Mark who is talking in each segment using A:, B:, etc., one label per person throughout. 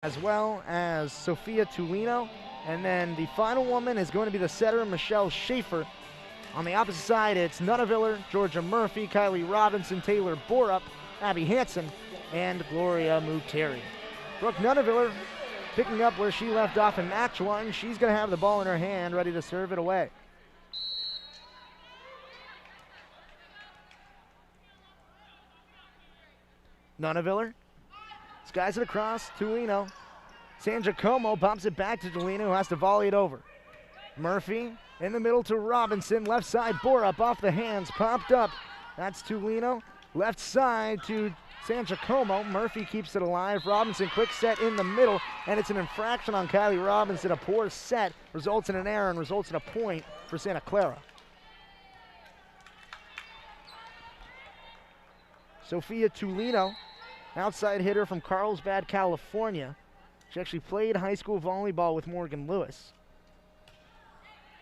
A: as well as Sophia Tulino. And then the final woman is going to be the setter, Michelle Schaefer. On the opposite side, it's Nunneviller, Georgia Murphy, Kylie Robinson, Taylor Borup, Abby Hansen, and Gloria Muteri. Brooke Nunneviller picking up where she left off in match one. She's going to have the ball in her hand, ready to serve it away. Nunneviller skies it across, Tulino. San Giacomo bumps it back to Tulino, who has to volley it over. Murphy in the middle to Robinson, left side, Borup off the hands, popped up. That's Tulino. Left side to San Giacomo. Murphy keeps it alive. Robinson, quick set in the middle, and it's an infraction on Kylie Robinson. A poor set results in an error and results in a point for Santa Clara. Sophia Tulino, outside hitter from Carlsbad, California. She actually played high school volleyball with Morgan Lewis.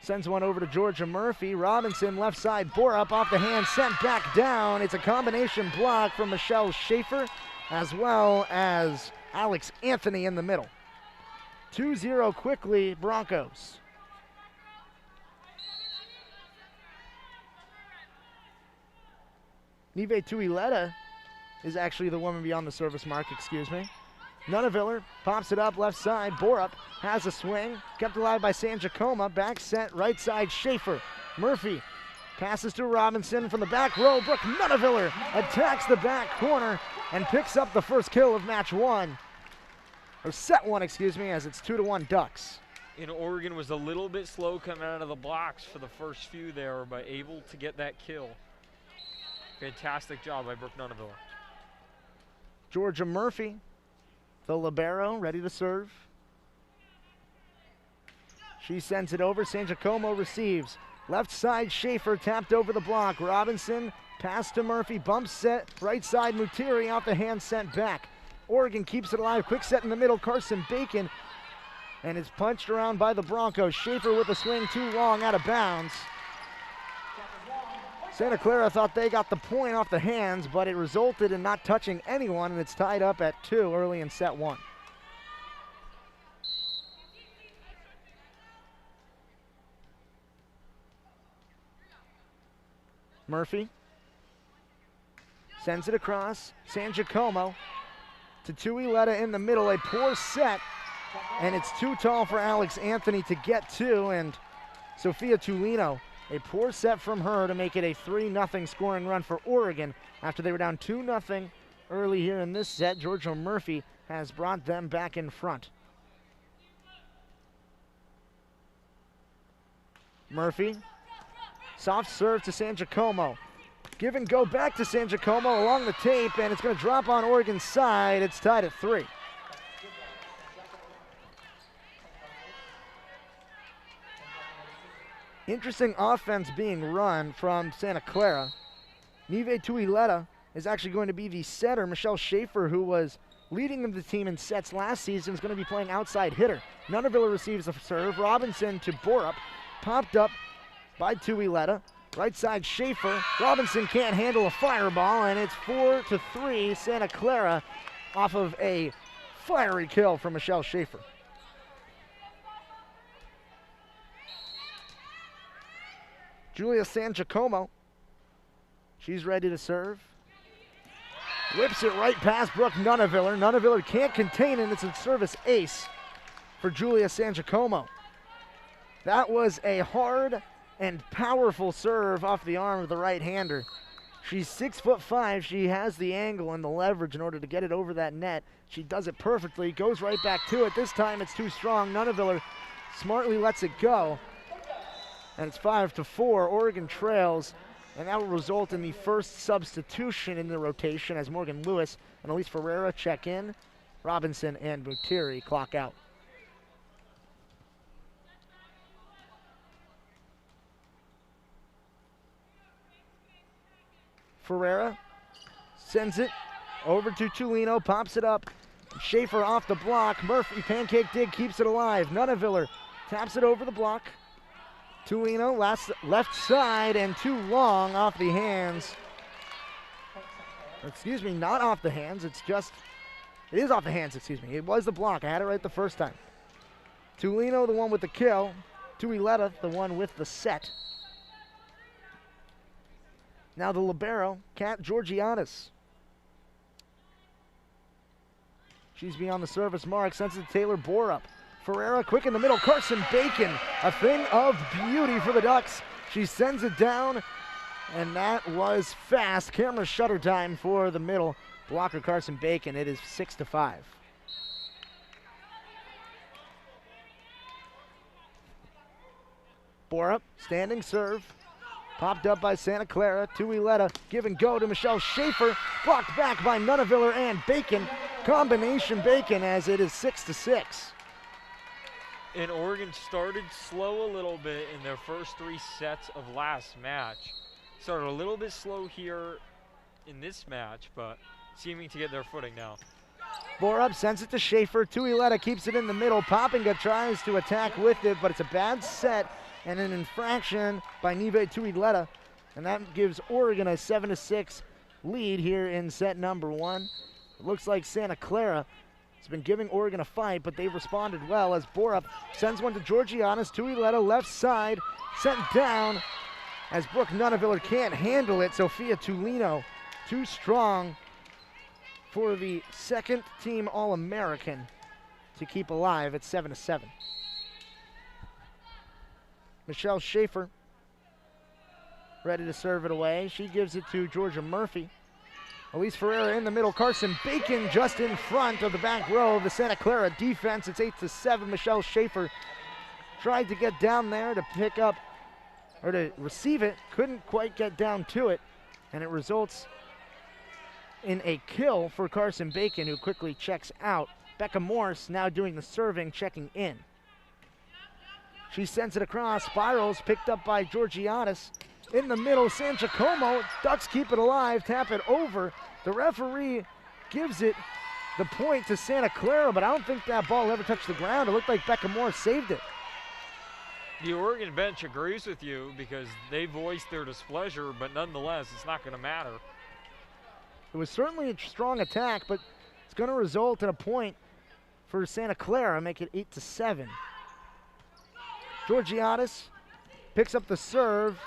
A: Sends one over to Georgia Murphy. Robinson, left side, Borup off the hand, sent back down. It's a combination block from Michelle Schaefer, as well as Alex Anthony in the middle. 2-0 quickly, Broncos. Nive Tuileta is actually the woman beyond the service mark, excuse me. Nunneviller pops it up left side. Borup has a swing. Kept alive by San Giacomo. Back set right side Schaefer. Murphy passes to Robinson from the back row. Brooke Nunneviller attacks the back corner and picks up the first kill of match one. Or set one, excuse me, as it's 2-1 Ducks.
B: And Oregon was a little bit slow coming out of the blocks for the first few there, but able to get that kill. Fantastic job by Brooke Nunneviller.
A: Georgia Murphy, the libero, ready to serve. She sends it over. San Giacomo receives. Left side, Schaefer tapped over the block. Robinson, pass to Murphy, bump set. Right side, Muteri off the hand, sent back. Oregon keeps it alive. Quick set in the middle, Carson Bacon. And it's punched around by the Broncos. Schaefer with a swing too long, out of bounds. Santa Clara thought they got the point off the hands, but it resulted in not touching anyone, and it's tied up at 2 early in set one. Murphy sends it across. San Giacomo to Tuileta in the middle. A poor set, and it's too tall for Alex Anthony to get to, and Sophia Tulino, a poor set from her to make it a 3-0 scoring run for Oregon after they were down 2-0 early here in this set. Georgia Murphy has brought them back in front. Murphy, soft serve to San Giacomo. Give and go back to San Giacomo along the tape, and it's going to drop on Oregon's side. It's tied at 3. Interesting offense being run from Santa Clara. Nive Tuileta is actually going to be the setter. Michelle Schaefer, who was leading the team in sets last season, is going to be playing outside hitter. Nunneviller receives the serve. Robinson to Borup. Popped up by Tuileta. Right side Schaefer. Robinson can't handle a fireball, and it's 4-3 Santa Clara off of a fiery kill from Michelle Schaefer. Julia San Giacomo, she's ready to serve. Whips it right past Brooke Nunneviller. Nunneviller can't contain it. It's a service ace for Julia San Giacomo. That was a hard and powerful serve off the arm of the right-hander. She's 6'5". She has the angle and the leverage in order to get it over that net. She does it perfectly, goes right back to it. This time it's too strong. Nunneviller smartly lets it go. And it's 5-4. Oregon trails, and that will result in the first substitution in the rotation as Morgan Lewis and Elise Ferreira check in. Robinson and Muteri clock out. Ferreira sends it over to Tulino, pops it up. Schaefer off the block. Murphy, pancake dig, keeps it alive. Nunneviller taps it over the block. Tulino, left side, and too long off the hands. Excuse me, not off the hands. It's just It is off the hands, excuse me. It was the block. I had it right the first time. Tulino, the one with the kill. Tuileta, the one with the set. Now the libero, Kat Georgiadis. She's beyond the service mark, sends it to Taylor Borup. Ferreira quick in the middle, Carson Bacon, a thing of beauty for the Ducks. She sends it down, and that was fast. Camera shutter time for the middle blocker, Carson Bacon. It is 6-5. Borup, standing serve. Popped up by Santa Clara. Tuileta, give and go to Michelle Schaefer. Blocked back by Nunaviller and Bacon. Combination Bacon as it is 6-6.
B: And Oregon started slow a little bit in their first 3 sets of last match. Started a little bit slow here in this match, but seeming to get their footing now.
A: Borup sends it to Schaefer. Tuileta keeps it in the middle. Poppinga tries to attack with it, but it's a bad set and an infraction by Nive Tuileta. And that gives Oregon a 7-6 lead here in set number 1. It looks like Santa Clara has been giving Oregon a fight, but they've responded well as Borup sends one to Georgiadis. Tuileta left side, sent down as Brooke Nunaviller can't handle it. Sophia Tulino too strong for the second team All-American to keep alive at 7-7. Michelle Schaefer ready to serve it away. She gives it to Georgia Murphy. Elise Ferreira in the middle. Carson Bacon just in front of the back row of the Santa Clara defense. It's 8-7. Michelle Schaefer tried to get down there to pick up or to receive it. Couldn't quite get down to it. And it results in a kill for Carson Bacon, who quickly checks out. Becca Morse now doing the serving, checking in. She sends it across. Spirals picked up by Georgiadis. In the middle, San Giacomo. Ducks keep it alive, tap it over. The referee gives it the point to Santa Clara, but I don't think that ball ever touched the ground. It looked like Becca Moore saved it.
B: The Oregon bench agrees with you because they voiced their displeasure, but nonetheless, it's not going to matter.
A: It was certainly a strong attack, but it's going to result in a point for Santa Clara, make it 8-7. Georgiadis picks up the serve.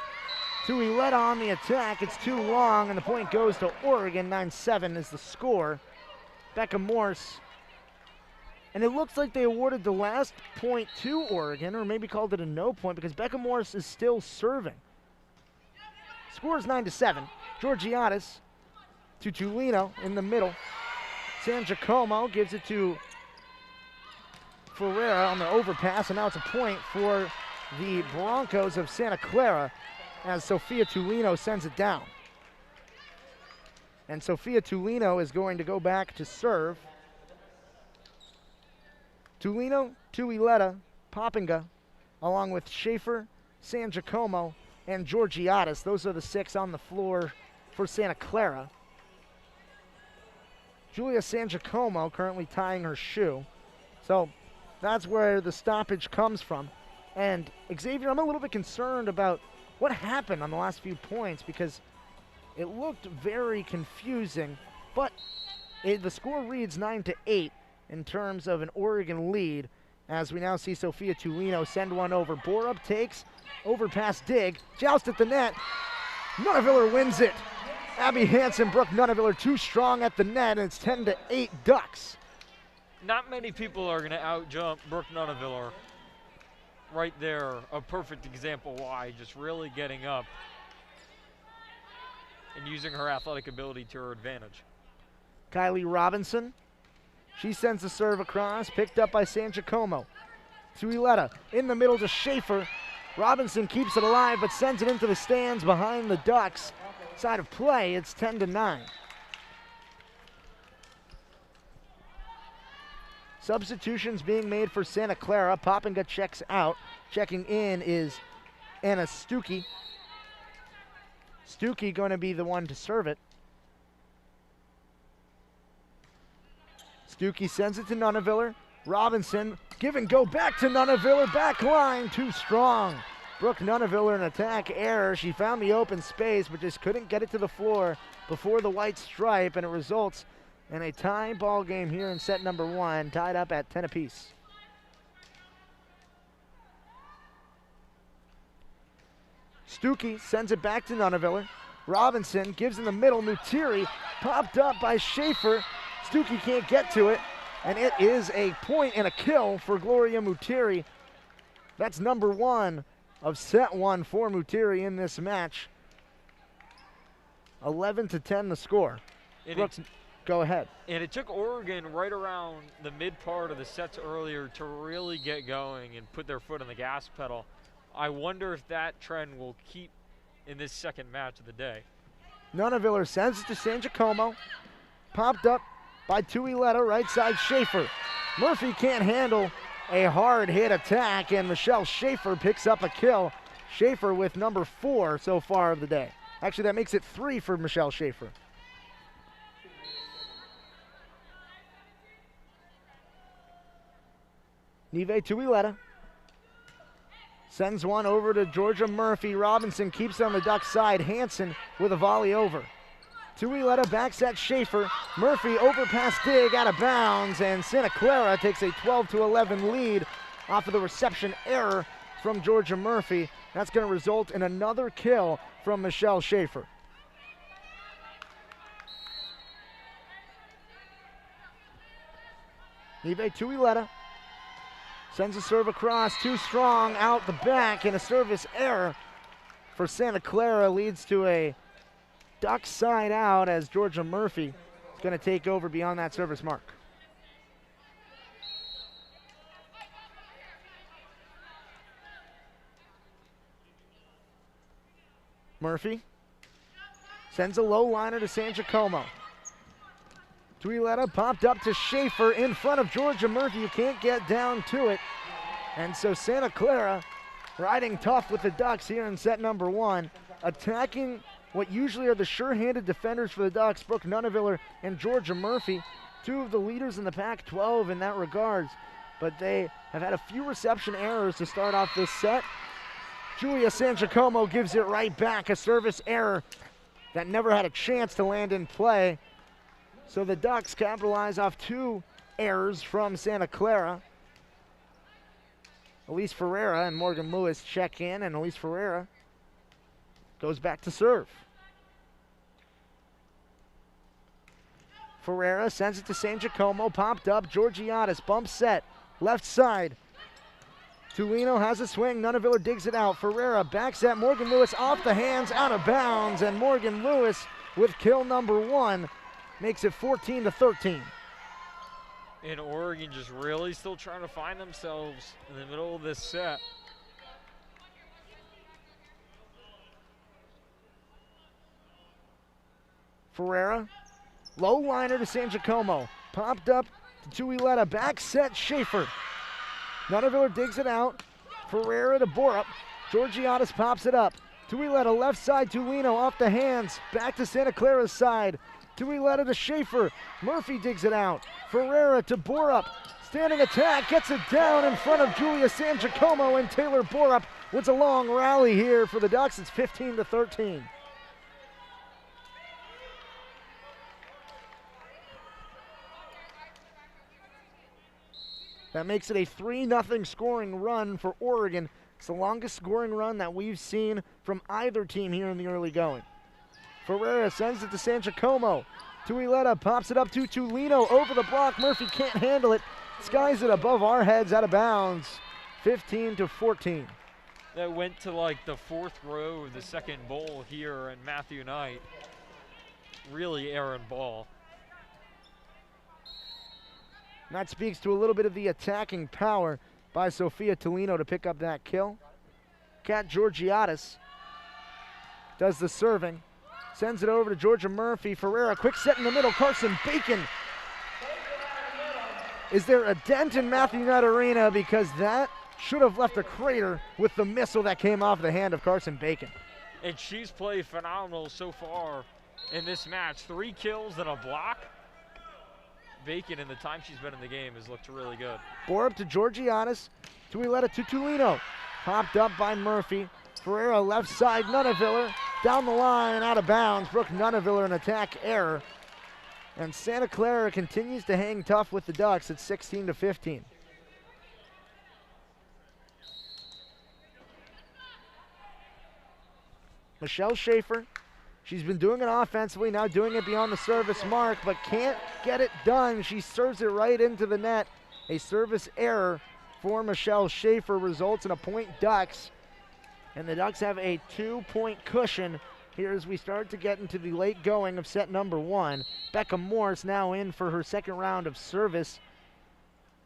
A: Tuileta on the attack. It's too long, and the point goes to Oregon. 9-7 is the score. Becca Morse. And it looks like they awarded the last point to Oregon, or maybe called it a no point, because Becca Morse is still serving. Score is 9-7. Georgiadis to Tulino in the middle. San Giacomo gives it to Ferreira on the overpass, and now it's a point for the Broncos of Santa Clara as Sophia Tulino sends it down. And Sophia Tulino is going to go back to serve. Tulino, Tuileta, Poppinga, along with Schaefer, San Giacomo, and Georgiadis. Those are the 6 on the floor for Santa Clara. Julia San Giacomo currently tying her shoe. So that's where the stoppage comes from. And Xavier, I'm a little bit concerned about what happened on the last few points because it looked very confusing, but the score reads 9-8 in terms of an Oregon lead as we now see Sophia Tulino send one over. Borup takes, overpass dig, joust at the net. Nunaviller wins it. Abby Hansen, Brooke Nunaviller too strong at the net, and it's 10-8 Ducks.
B: Not many people are going to out-jump Brooke Nunaviller. Right there, a perfect example why, just really getting up and using her athletic ability to her advantage.
A: Kylie Robinson, she sends the serve across, picked up by San Giacomo. Tuileta in the middle to Schaefer. Robinson keeps it alive but sends it into the stands behind the Ducks. Side of play, it's 10-9. Substitutions being made for Santa Clara. Poppinga checks out. Checking in is Anna Stuckey. Stuckey going to be the one to serve it. Stuckey sends it to Nunaviller. Robinson, give and go back to Nunaviller. Back line, too strong. Brooke Nunaviller, an attack error. She found the open space, but just couldn't get it to the floor before the white stripe, and it results And a tie ball game here in set number 1, tied up at 10 apiece. Stuckey sends it back to Nunaviller. Robinson gives in the middle. Mutiri popped up by Schaefer. Stuckey can't get to it. And it is a point and a kill for Gloria Mutiri. That's number 1 of set 1 for Mutiri in this match. 11-10 the score. Brooks, go ahead.
B: And it took Oregon right around the mid part of the sets earlier to really get going and put their foot on the gas pedal. I wonder if that trend will keep in this second match of the day.
A: Nunaviller sends it to San Giacomo. Popped up by Tuileta, right side Schaefer. Murphy can't handle a hard hit attack, and Michelle Schaefer picks up a kill. Schaefer with number 4 so far of the day. Actually, that makes it 3 for Michelle Schaefer. Nive Tuileta sends one over to Georgia Murphy. Robinson keeps it on the Duck side. Hansen with a volley over. Tuileta backs at Schaefer. Murphy overpass dig out of bounds, and Santa Clara takes a 12-11 lead off of the reception error from Georgia Murphy. That's going to result in another kill from Michelle Schaefer. Nive Tuileta sends a serve across, too strong out the back, and a service error for Santa Clara leads to a Duck side out as Georgia Murphy is going to take over beyond that service mark. Murphy sends a low liner to San Giacomo. Tuileta popped up to Schaefer in front of Georgia Murphy. You can't get down to it. And so Santa Clara riding tough with the Ducks here in set number 1, attacking what usually are the sure-handed defenders for the Ducks, Brooke Nunaviller and Georgia Murphy, 2 of the leaders in the Pac-12 in that regards. But they have had a few reception errors to start off this set. Julia San Giacomo gives it right back, a service error that never had a chance to land in play. So the Ducks capitalize off 2 errors from Santa Clara. Elise Ferreira and Morgan Lewis check in, and Elise Ferreira goes back to serve. Ferreira sends it to San Giacomo, popped up, Georgiadis, bump set, left side. Tulino has a swing, Nunaviller digs it out. Ferreira backs at Morgan Lewis, off the hands, out of bounds, and Morgan Lewis with kill number 1 makes it 14-13.
B: And Oregon just really still trying to find themselves in the middle of this set.
A: Ferreira, low liner to San Giacomo. Popped up to Tuileta, back set Schaefer. Nunaviller digs it out. Ferreira to Borup. Georgiadis pops it up. Tuileta left side, Tulino off the hands. Back to Santa Clara's side. Tuileta to Schaefer. Murphy digs it out. Ferreira to Borup. Standing attack, gets it down in front of Julia San Giacomo, and Taylor Borup wins a long rally here for the Ducks. It's 15-13. That makes it a 3-0 scoring run for Oregon. It's the longest scoring run that we've seen from either team here in the early going. Ferreira sends it to San Giacomo. Tuileta pops it up to Tulino over the block. Murphy can't handle it. Skies it above our heads, out of bounds. 15-14.
B: That went to like the 4th row of the second bowl here, and Matthew Knight really errant ball.
A: And that speaks to a little bit of the attacking power by Sophia Tulino to pick up that kill. Kat Georgiadis does the serving. Sends it over to Georgia Murphy. Ferreira, quick set in the middle. Carson Bacon. Is there a dent in Matthew Knight Arena? Because that should have left a crater with the missile that came off the hand of Carson Bacon.
B: And she's played phenomenal so far in this match. 3 kills and a block. Bacon, in the time she's been in the game, has looked really good.
A: Borup to Georgiadis. Tuileta to Tulino. Popped up by Murphy. Ferreira left side, Nunaviller. Down the line, out of bounds. Brooke Nunaviller, an attack error. And Santa Clara continues to hang tough with the Ducks at 16-15. Michelle Schaefer, she's been doing it offensively, now doing it beyond the service mark, but can't get it done. She serves it right into the net. A service error for Michelle Schaefer results in a point Ducks. And the Ducks have a 2-point cushion here as we start to get into the late going of set number 1. Becca Morse now in for her second round of service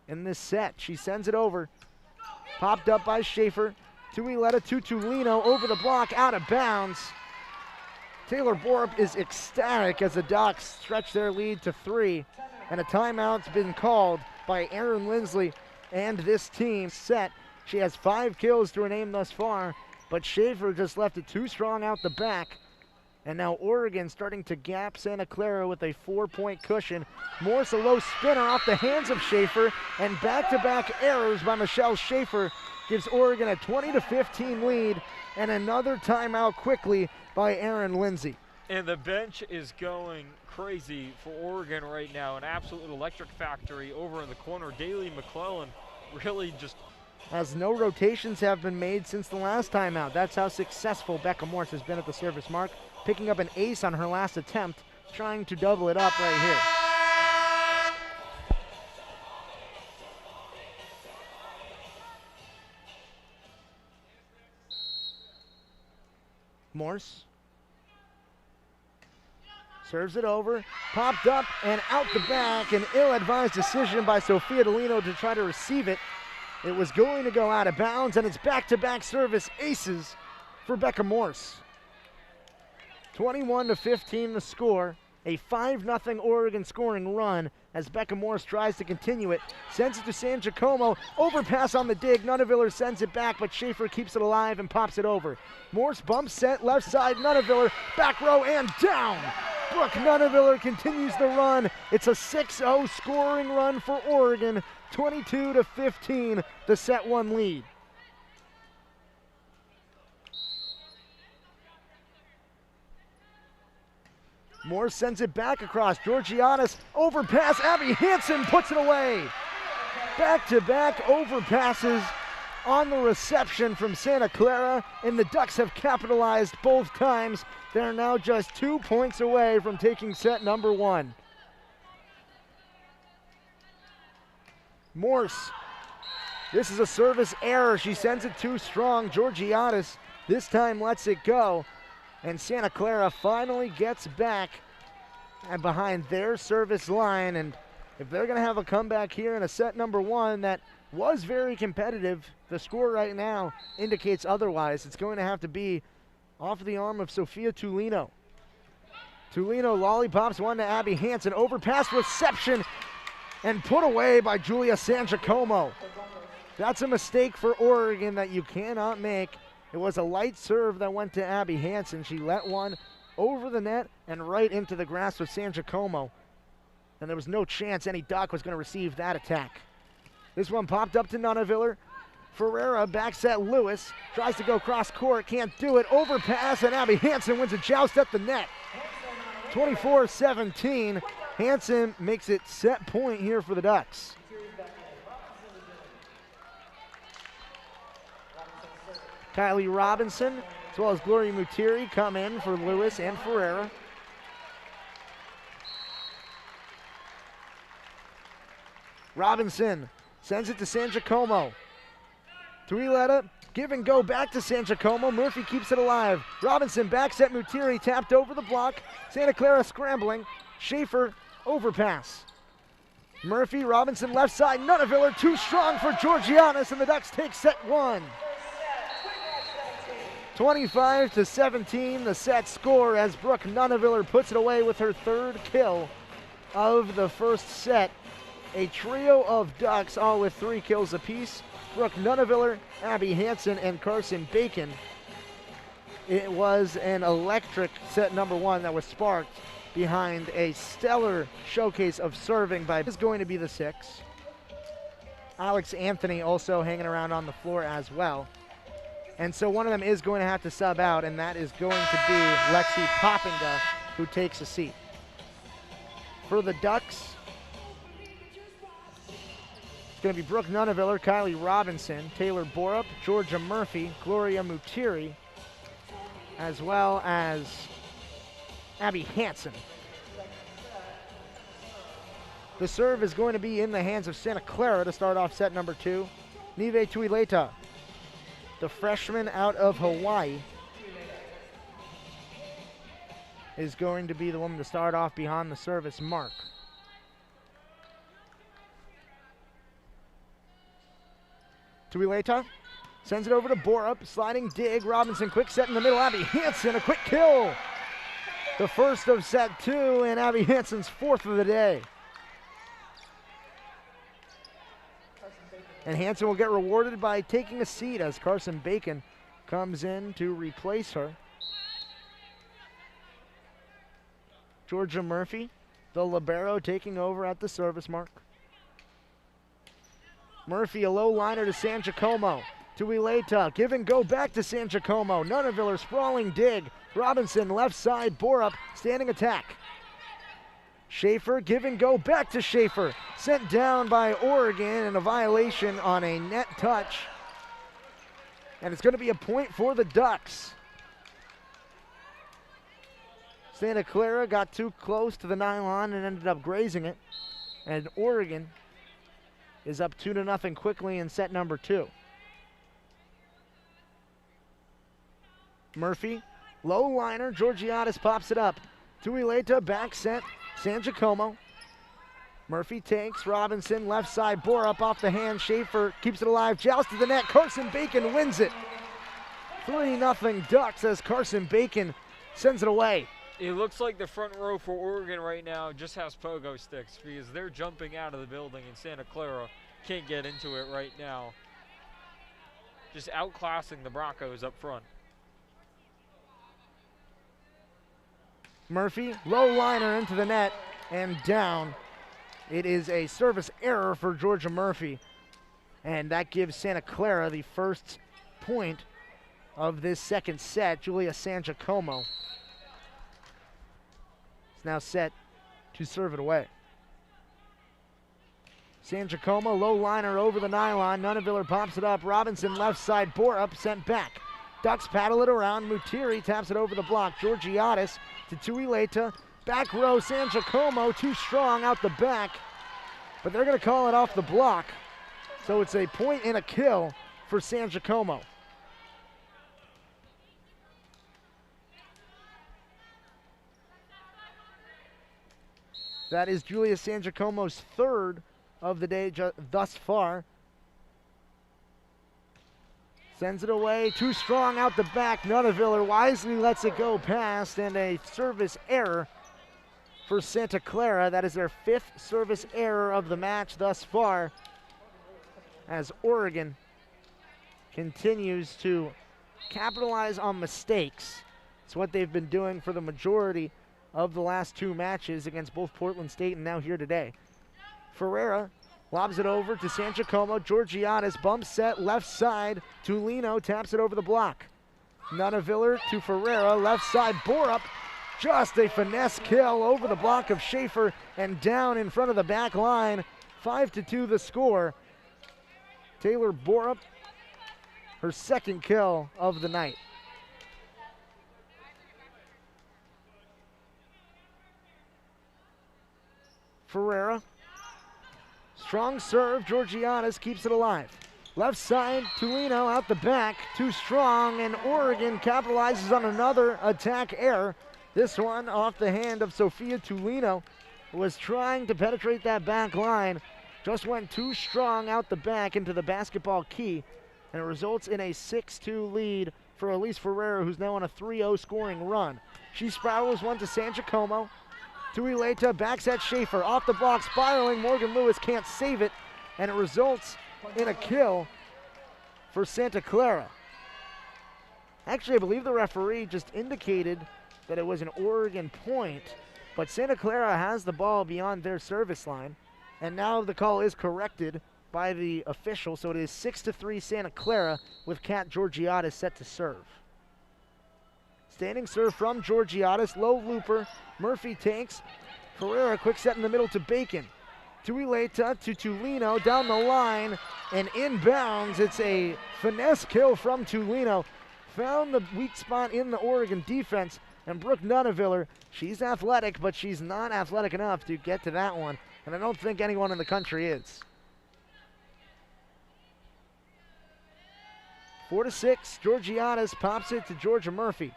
A: in this set. She sends it over. Popped up by Schaefer. Tuileta to Tulino over the block, out of bounds. Taylor Borup is ecstatic as the Ducks stretch their lead to 3. And a timeout's been called by Erin Lindsley and this team set. She has 5 kills to her name thus far, but Schaefer just left it too strong out the back. And now Oregon starting to gap Santa Clara with a 4-point cushion. Morse a low spinner off the hands of Schaefer, and back-to-back errors by Michelle Schaefer gives Oregon a 20-15 lead, and another timeout quickly by Erin Lindsay.
B: And the bench is going crazy for Oregon right now. An absolute electric factory over in the corner. Daly McClellan really just...
A: As no rotations have been made since the last timeout. That's how successful Becca Morse has been at the service mark. Picking up an ace on her last attempt, trying to double it up right here. Morse serves it over, popped up and out the back. An ill-advised decision by Sofia Delino to try to receive it. It was going to go out of bounds, and it's back-to-back service aces for Becca Morse. 21-15 the score. A 5-0 Oregon scoring run as Becca Morse tries to continue it. Sends it to San Giacomo. Overpass on the dig. Nunneviller sends it back, but Schaefer keeps it alive and pops it over. Morse bumps set left side. Nunneviller back row and down. Brooke Nunneviller continues the run. It's a 6-0 scoring run for Oregon. 22-15, the set 1 lead. Morse sends it back across. Georgiadis overpass. Abby Hansen puts it away. Back-to-back overpasses on the reception from Santa Clara, and the Ducks have capitalized both times. They're now just 2 points away from taking set number 1. Morse, this is a service error. She sends it too strong. Georgiadis this time lets it go. And Santa Clara finally gets back and behind their service line. And if they're going to have a comeback here in a set number 1 that was very competitive, the score right now indicates otherwise. It's going to have to be off the arm of Sofia Tulino. Tulino lollipops one to Abby Hansen. Overpass reception and put away by Julia Sangiacomo. That's a mistake for Oregon that you cannot make. It was a light serve that went to Abby Hansen. She let one over the net and right into the grasp of San Giacomo. And there was no chance any Duck was going to receive that attack. This one popped up to Nunneviller. Ferreira backs at Lewis. Tries to go cross court, can't do it. Overpass, and Abby Hansen wins a joust at the net. 24-17. Hansen makes it set point here for the Ducks. Kylie Robinson, as well as Gloria Mutiri, come in for Lewis and Ferreira. Robinson sends it to San Giacomo. Tuileta, give and go back to San Giacomo. Murphy keeps it alive. Robinson backs at Mutiri, tapped over the block. Santa Clara scrambling. Schaefer, overpass. Murphy, Robinson left side. Nunneviller too strong for Georgiadis, and the Ducks take set 1. 25-17, the set score as Brooke Nunneviller puts it away with her 3rd kill of the first set. A trio of Ducks, all with 3 kills apiece. Brooke Nunneviller, Abby Hansen, and Carson Bacon. It was an electric set number 1 that was sparked behind a stellar showcase of serving by is going to be the 6. Alex Anthony also hanging around on the floor as well. And so one of them is going to have to sub out, and that is going to be Lexi Poppinga, who takes a seat. for the Ducks. It's going to be Brooke Nuneviller, Kylie Robinson, Taylor Borup, Georgia Murphy, Gloria Mutiri, as well as Abby Hansen. The serve is going to be in the hands of Santa Clara to start off set number 2. Nive Tuileta, the freshman out of Hawaii, is going to be the woman to start off behind the service mark. Tuileta sends it over to Borup, sliding dig, Robinson quick set in the middle, Abby Hansen, a quick kill. The first of set 2 and Abby Hansen's 4th of the day. And Hansen will get rewarded by taking a seat as Carson Bacon comes in to replace her. Georgia Murphy, the libero, taking over at the service mark. Murphy, a low liner to San Giacomo. Tuileta, give and go back to San Giacomo. Nuneviller, sprawling dig. Robinson, left side, Borup, standing attack. Schaefer, give and go back to Schaefer. Sent down by Oregon and a violation on a net touch. And it's going to be a point for the Ducks. Santa Clara got too close to the nylon and ended up grazing it. And Oregon is up 2-0 quickly in set number 2. Murphy, low liner, Georgiadis pops it up. Tuileta, back set, San Giacomo. Murphy takes, Robinson, left side, Borup off the hand, Schaefer keeps it alive, joust to the net, Carson Bacon wins it. 3-0 Ducks as Carson Bacon sends it away.
B: It looks like the front row for Oregon right now just has pogo sticks because they're jumping out of the building and Santa Clara can't get into it right now. Just outclassing the Broncos up front.
A: Murphy, low liner into the net and down. It is a service error for Georgia Murphy, and that gives Santa Clara the first point of this second set. Julia San Giacomo is now set to serve it away. San Giacomo, low liner over the nylon. Nuneviller pops it up. Robinson left side, Borup sent back. Ducks paddle it around. Mutiri taps it over the block. Georgiadis to Tuileta. Back row, San Giacomo, too strong out the back. But they're going to call it off the block. So it's a point and a kill for San Giacomo. That is Julia San Giacomo's 3rd of the day thus far. Sends it away, too strong out the back. Nuneviller wisely lets it go past, and a service error for Santa Clara. That is their 5th service error of the match thus far, as Oregon continues to capitalize on mistakes. It's what they've been doing for the majority of the last 2 matches against both Portland State and now here today. Ferreira lobs it over to San Giacomo. Georgiadis bump set left side. Tulino taps it over the block. Nuneviller to Ferreira, left side, Borup. Just a finesse kill over the block of Schaefer and down in front of the back line. 5-2 the score. Taylor Borup, her 2nd kill of the night. Ferreira, strong serve, Georgiadis keeps it alive. Left side, Tulino out the back, too strong, and Oregon capitalizes on another attack error. This one off the hand of Sophia Tulino, who was trying to penetrate that back line. Just went too strong out the back into the basketball key, and it results in a 6-2 lead for Elise Ferreira, who's now on a 3-0 scoring run. She spirals one to San Giacomo. Tuileta backs at Schaefer, off the block, spiraling. Morgan Lewis can't save it, and it results in a kill for Santa Clara. Actually, I believe the referee just indicated that it was an Oregon point, but Santa Clara has the ball beyond their service line, and now the call is corrected by the official, so it is 6-3 Santa Clara with Kat Georgiadis set to serve. Standing serve from Georgiadis, low looper, Murphy takes, Ferreira, quick set in the middle to Bacon. To Ileta, to Tulino, down the line, and inbounds. It's a finesse kill from Tulino. Found the weak spot in the Oregon defense, and Brooke Nunaviller, she's athletic, but she's not athletic enough to get to that one, and I don't think anyone in the country is. 4-6, Georgiades pops it to Georgia Murphy.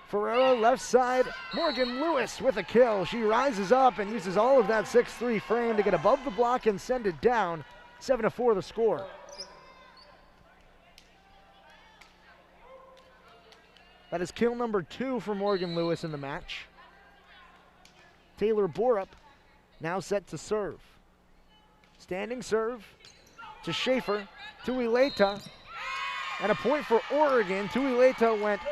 A: Ferreira, left side, Morgan Lewis with a kill. She rises up and uses all of that 6'3" frame to get above the block and send it down. 7-4 the score. That is kill number 2 for Morgan Lewis in the match. Taylor Borup now set to serve. Standing serve to Schaefer, to Ileta, and a point for Oregon. Tuileta went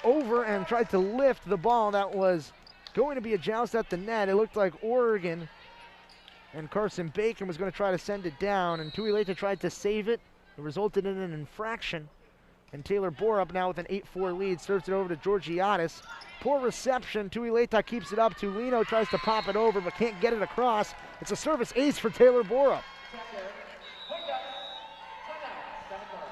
A: over and tried to lift the ball. That was going to be a joust at the net. It looked like Oregon and Carson Bacon was going to try to send it down, and Tuileta tried to save it. It resulted in an infraction, and Taylor Borup now with an 8-4 lead serves it over to Georgiades. Poor reception. Tuileta keeps it up. Tulino tries to pop it over but can't get it across. It's a service ace for Taylor Borup.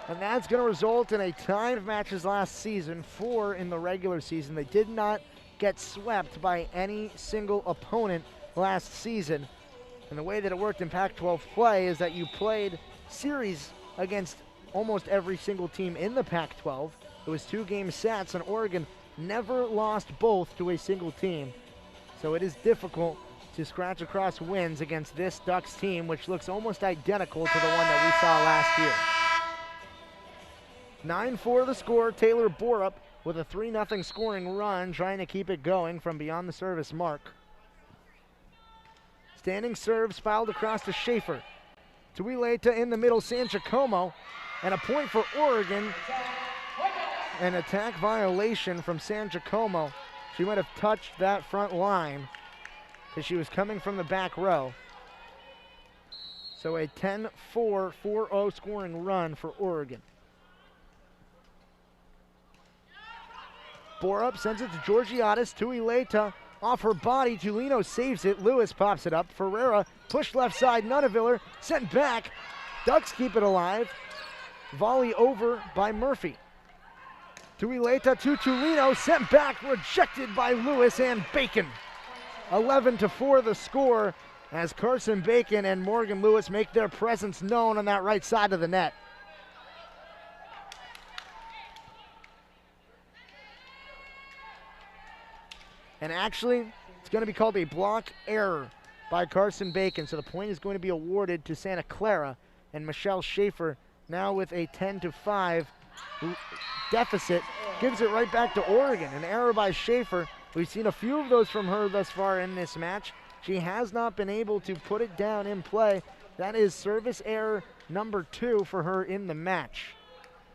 A: And that's going to result in a tie of matches last season, 4 in the regular season. They did not get swept by any single opponent last season. And the way that it worked in Pac-12 play is that you played series against almost every single team in the Pac-12. It was 2-game sets, and Oregon never lost both to a single team. So it is difficult to scratch across wins against this Ducks team, which looks almost identical to the one that we saw last year. 9-4 the score. Taylor Borup with a 3-0 scoring run, trying to keep it going from beyond the service mark. Standing serve, spiraled across to Schaefer. To Ileta in the middle, San Giacomo, and a point for Oregon. An attack violation from San Giacomo. She might have touched that front line because she was coming from the back row. So a 10-4, 4-0 scoring run for Oregon. Borup sends it to Georgiades, to Ileta, off her body. Tulino saves it. Lewis pops it up. Ferreira pushed left side. Nunaviller sent back. Ducks keep it alive. Volley over by Murphy. To Ileta, to Tulino, sent back, rejected by Lewis and Bacon. 11-4 the score as Carson Bacon and Morgan Lewis make their presence known on that right side of the net. And actually, it's going to be called a block error by Carson Bacon. So the point is going to be awarded to Santa Clara. And Michelle Schaefer, now with a 10-5 deficit, gives it right back to Oregon. An error by Schaefer. We've seen a few of those from her thus far in this match. She has not been able to put it down in play. That is service error number 2 for her in the match.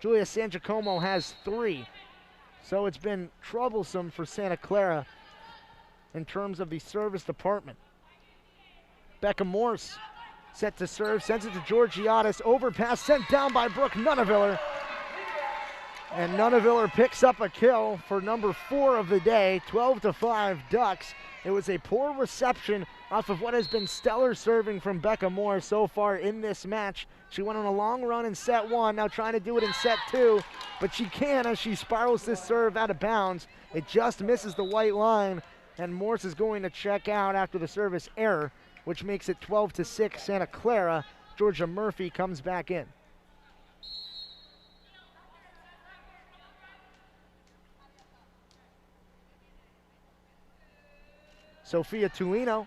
A: Julia San Giacomo has 3. So it's been troublesome for Santa Clara in terms of the service department. Becca Morse set to serve, sends it to Georgiades, overpass sent down by Brooke Nunaviller. And Nunaviller picks up a kill for number 4 of the day, 12-5 Ducks. It was a poor reception off of what has been stellar serving from Becca Morse so far in this match. She went on a long run in set 1, now trying to do it in set 2, but she can as she spirals this serve out of bounds. It just misses the white line, and Morse is going to check out after the service error, which makes it 12-6 Santa Clara. Georgia Murphy comes back in. Sophia Tulino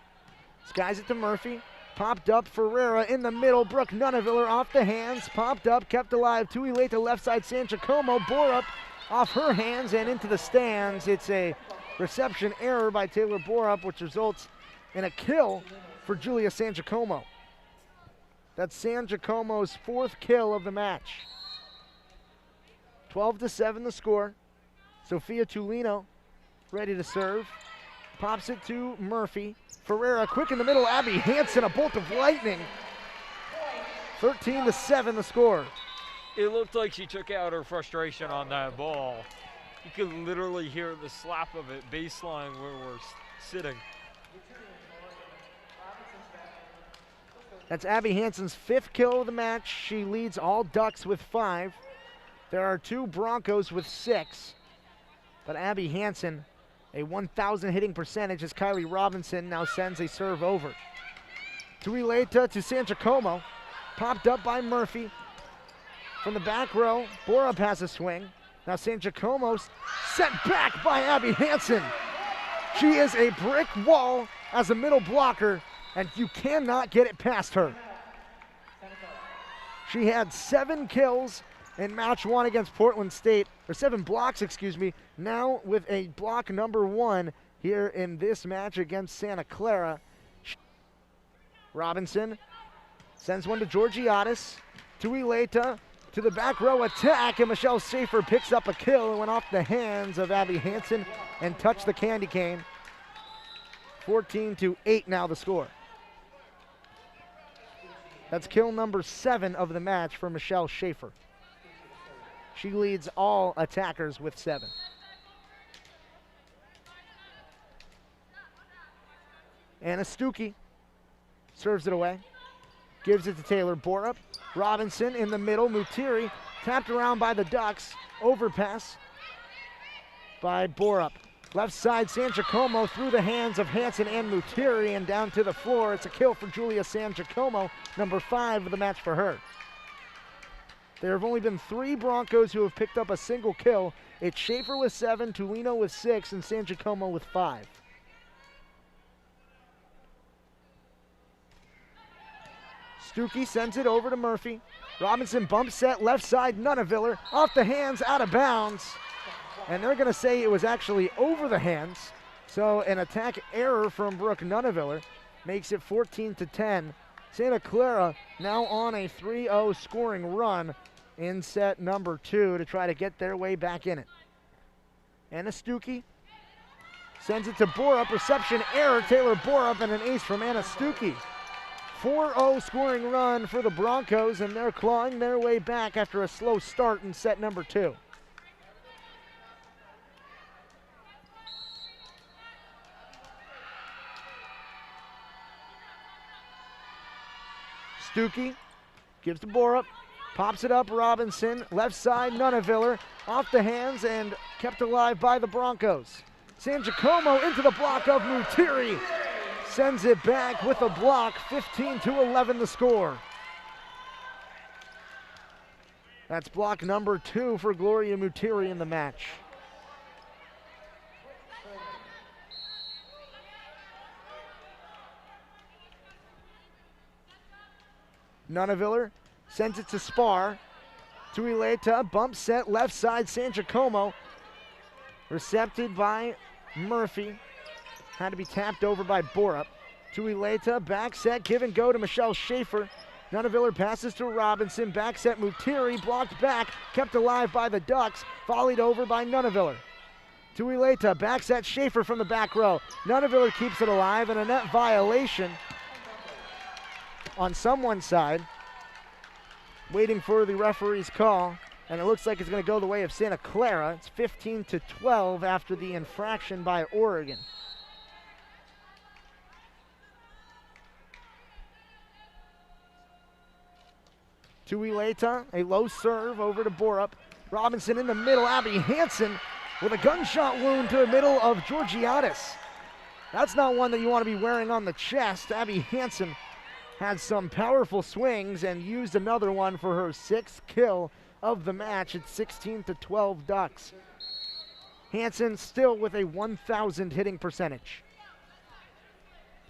A: skies it to Murphy. Popped up, Ferreira in the middle. Brooke Nunaviller off the hands. Popped up, kept alive. Tuileta left side, San Giacomo. Borup off her hands and into the stands. It's a reception error by Taylor Borup, which results in a kill for Julia San Giacomo. That's San Giacomo's 4th kill of the match. 12-7 the score. Sophia Tulino ready to serve. Pops it to Murphy. Ferreira quick in the middle. Abby Hansen, a bolt of lightning. 13-7 the score.
B: It looked like she took out her frustration on that ball. You could literally hear the slap of it baseline where we're sitting.
A: That's Abby Hansen's 5th kill of the match. She leads all Ducks with 5. There are 2 Broncos with 6. But Abby Hansen, a 1,000 hitting percentage as Kylie Robinson now sends a serve over. Tuileta to San Giacomo. Popped up by Murphy. From the back row, Borup has a swing. Now San Giacomo sent back by Abby Hansen. She is a brick wall as a middle blocker, and you cannot get it past her. She had 7 kills in match 1 against Portland State, or 7 blocks, excuse me, now with a block number 1 here in this match against Santa Clara. Robinson sends one to Georgiadis. Tuileta to the back row attack, and Michelle Schaefer picks up a kill and went off the hands of Abby Hansen and touched the candy cane. 14-8 now the score. That's kill number 7 of the match for Michelle Schaefer. She leads all attackers with 7. Anna Stuckey serves it away. Gives it to Taylor Borup. Robinson in the middle. Mutiri tapped around by the Ducks. Overpass by Borup. Left side, San Giacomo through the hands of Hansen and Mutiri and down to the floor. It's a kill for Julia San Giacomo, number 5 of the match for her. There have only been 3 Broncos who have picked up a single kill. It's Schaefer with 7, Tulino with 6, and San Giacomo with 5. Stuckey sends it over to Murphy. Robinson bump set left side, Nunneviller off the hands, out of bounds. And they're going to say it was actually over the hands. So an attack error from Brooke Nunneviller makes it 14-10. Santa Clara now on a 3-0 scoring run in set number 2 to try to get their way back in it. Anna Stuckey sends it to Borup. Reception error, Taylor Borup, and an ace from Anna Stuckey. 4-0 scoring run for the Broncos, and they're clawing their way back after a slow start in set number 2. Stuckey gives to Borup, pops it up, Robinson, left side, Nunneviller, off the hands and kept alive by the Broncos. San Giacomo into the block of Mutiri. Sends it back with a block, 15-11 the score. That's block number 2 for Gloria Mutiri in the match. Nunneviller sends it to Spar. Tuileta, bump set, left side, San Giacomo. Recepted by Murphy. Had to be tapped over by Borup. Tuileta, back set, give and go to Michelle Schaefer. Nunneviller passes to Robinson, back set Mutiri, blocked back, kept alive by the Ducks, volleyed over by Nunneviller. Tuileta, back set Schaefer from the back row. Nunneviller keeps it alive, and a net violation on someone's side. Waiting for the referee's call, and it looks like it's going to go the way of Santa Clara. It's 15-12 after the infraction by Oregon. Tuileta, a low serve over to Borup. Robinson in the middle, Abby Hansen with a gunshot wound to the middle of Georgiadis. That's not one that you want to be wearing on the chest. Abby Hansen had some powerful swings and used another one for her 6th kill of the match. It's 16-12 Ducks. Hansen still with a 1,000 hitting percentage.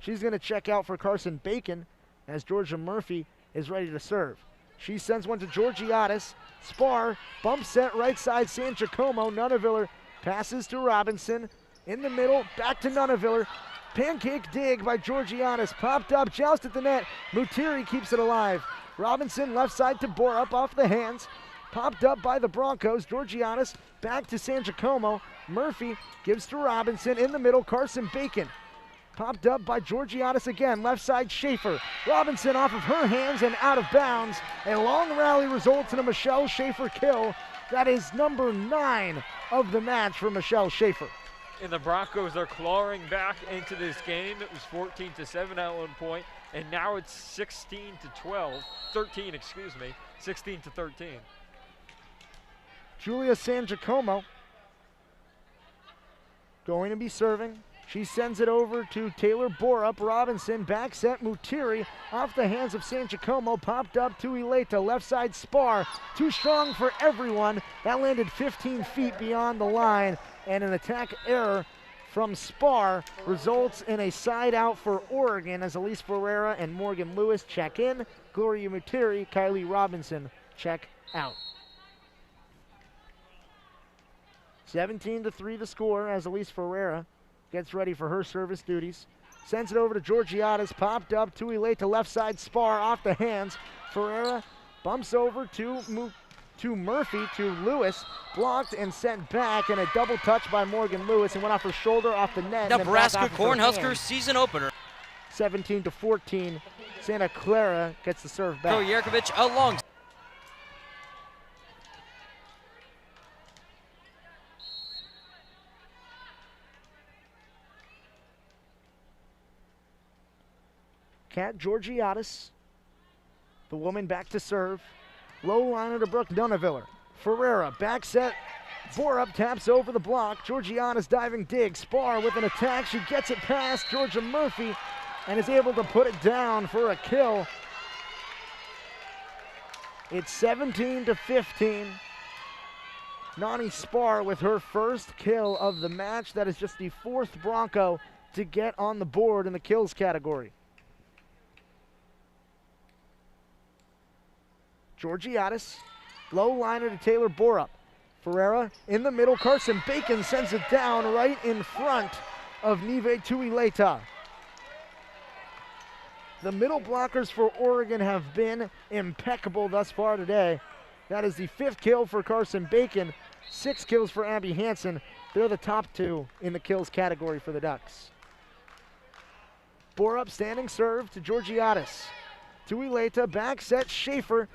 A: She's going to check out for Carson Bacon as Georgia Murphy is ready to serve. She sends one to Georgiadis. Spar, bump set, right side, San Giacomo. Nunneviller passes to Robinson. In the middle, back to Nunneviller. Pancake dig by Georgiadis. Popped up, joust at the net. Mutiri keeps it alive. Robinson, left side to Borup, off the hands. Popped up by the Broncos. Georgiadis back to San Giacomo. Murphy gives to Robinson. In the middle, Carson Bacon. Popped up by Georgiadis again, left side Schaefer. Robinson off of her hands and out of bounds. A long rally results in a Michelle Schaefer kill. That is number 9 of the match for Michelle Schaefer.
B: And the Broncos are clawing back into this game. It was 14-7 at one point. And now it's 16 to 12, 13, excuse me, 16 to 13.
A: Julia San Giacomo going to be serving. She sends it over to Taylor Borup. Robinson, back set, Mutiri off the hands of San Giacomo, popped up to Ileta, left side spar, too strong for everyone. That landed 15 feet beyond the line, and an attack error from Spar results in a side out for Oregon as Elise Ferreira and Morgan Lewis check in. Gloria Mutiri, Kylie Robinson check out. 17-3 to score as Elise Ferreira gets ready for her service duties. Sends it over to Georgiades, popped up to Ileta, left side spar off the hands. Ferreira bumps over to Murphy, to Lewis, blocked and sent back, and a double touch by Morgan Lewis, and went off her shoulder, off the net.
C: Nebraska Cornhuskers season opener.
A: 17-14, Santa Clara gets the serve back.
C: Yerkovich along.
A: Kat Georgiades, the woman back to serve. Low liner to Brooke Nunaviller. Ferreira, back set. Borup taps over the block. Georgiades diving dig. Spar with an attack. She gets it past Georgia Murphy and is able to put it down for a kill. It's 17-15. Nani Spar with her first kill of the match. That is just the fourth Bronco to get on the board in the kills category. Georgiades, low liner to Taylor Borup. Ferreira in the middle. Carson Bacon sends it down right in front of Nive Tuileta. The middle blockers for Oregon have been impeccable thus far today. That is the fifth kill for Carson Bacon, 6 kills for Abby Hansen. They're the top 2 in the kills category for the Ducks. Borup standing serve to Georgiades. Tuileta, back set, Schaefer.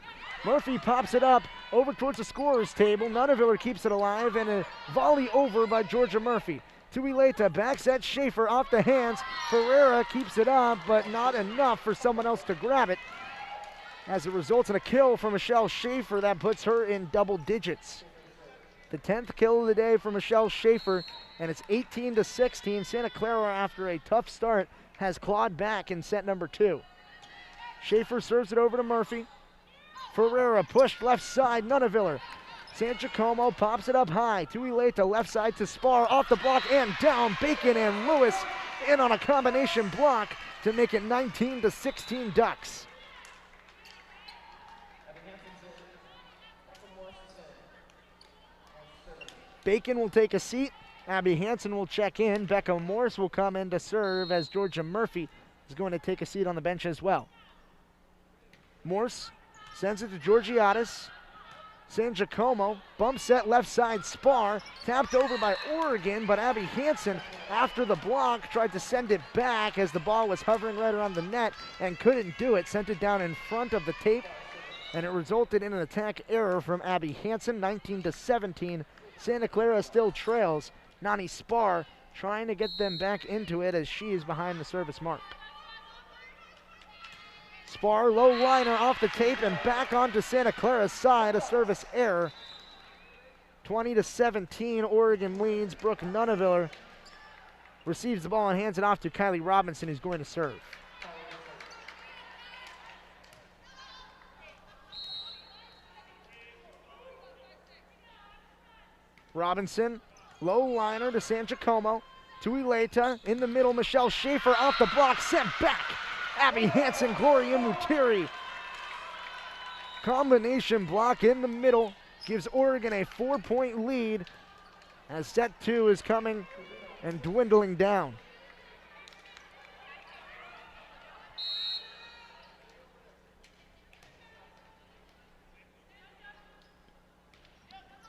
A: Murphy pops it up over towards the scorer's table. Nunaviller keeps it alive, and a volley over by Georgia Murphy. Tuileta, back set, Schaefer off the hands. Ferreira keeps it up, but not enough for someone else to grab it, as it results in a kill for Michelle Schaefer that puts her in double digits. The 10th kill of the day for Michelle Schaefer, and it's 18-16. Santa Clara, after a tough start, has clawed back in set number 2. Schaefer serves it over to Murphy. Ferreira pushed left side, Nunaviller. San Giacomo pops it up high. Tuileta left side to Spar, off the block and down. Bacon and Lewis in on a combination block to make it 19-16 Ducks. Bacon will take a seat. Abby Hansen will check in. Becca Morse will come in to serve, as Georgia Murphy is going to take a seat on the bench as well. Morse sends it to Georgiades. San Giacomo, bump set left side, Spar, tapped over by Oregon, but Abby Hansen, after the block, tried to send it back as the ball was hovering right around the net and couldn't do it. Sent it down in front of the tape, and it resulted in an attack error from Abby Hansen. 19-17. Santa Clara still trails. Nani Spar trying to get them back into it as she is behind the service mark. Spar, low liner off the tape and back onto Santa Clara's side, a service error. 20-17, Oregon leads. Brooke Nunaviller receives the ball and hands it off to Kylie Robinson, who's going to serve. Robinson, low liner to San Giacomo. Tuileta in the middle, Michelle Schaefer off the block, sent back. Abby Hansen, Gloria Mutiri. Combination block in the middle gives Oregon a 4-point lead as set 2 is coming and dwindling down.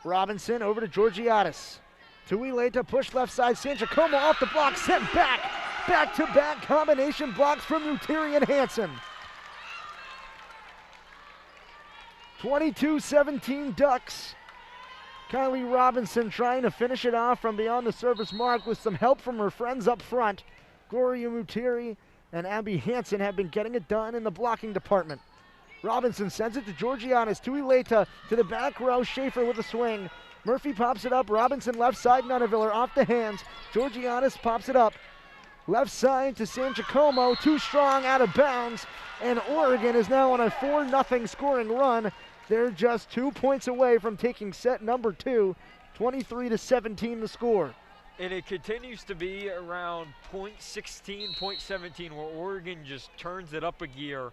A: Robinson over to Georgiades. Tuileta push left side, San Giacomo off the block, sent back. Back-to-back combination blocks from Mutiri and Hansen. 22-17 Ducks. Kylie Robinson trying to finish it off from beyond the service mark with some help from her friends up front. Gloria Mutiri and Abby Hansen have been getting it done in the blocking department. Robinson sends it to Georgianis, Tuileta to the back row, Schaefer with a swing. Murphy pops it up, Robinson left side, Nuneviller off the hands. Georgianis pops it up. Left side to San Giacomo, too strong, out of bounds. And Oregon is now on a 4-0 scoring run. They're just 2 points away from taking set number 2, 23-17 the score.
B: And it continues to be around point 16, point 17, where Oregon just turns it up a gear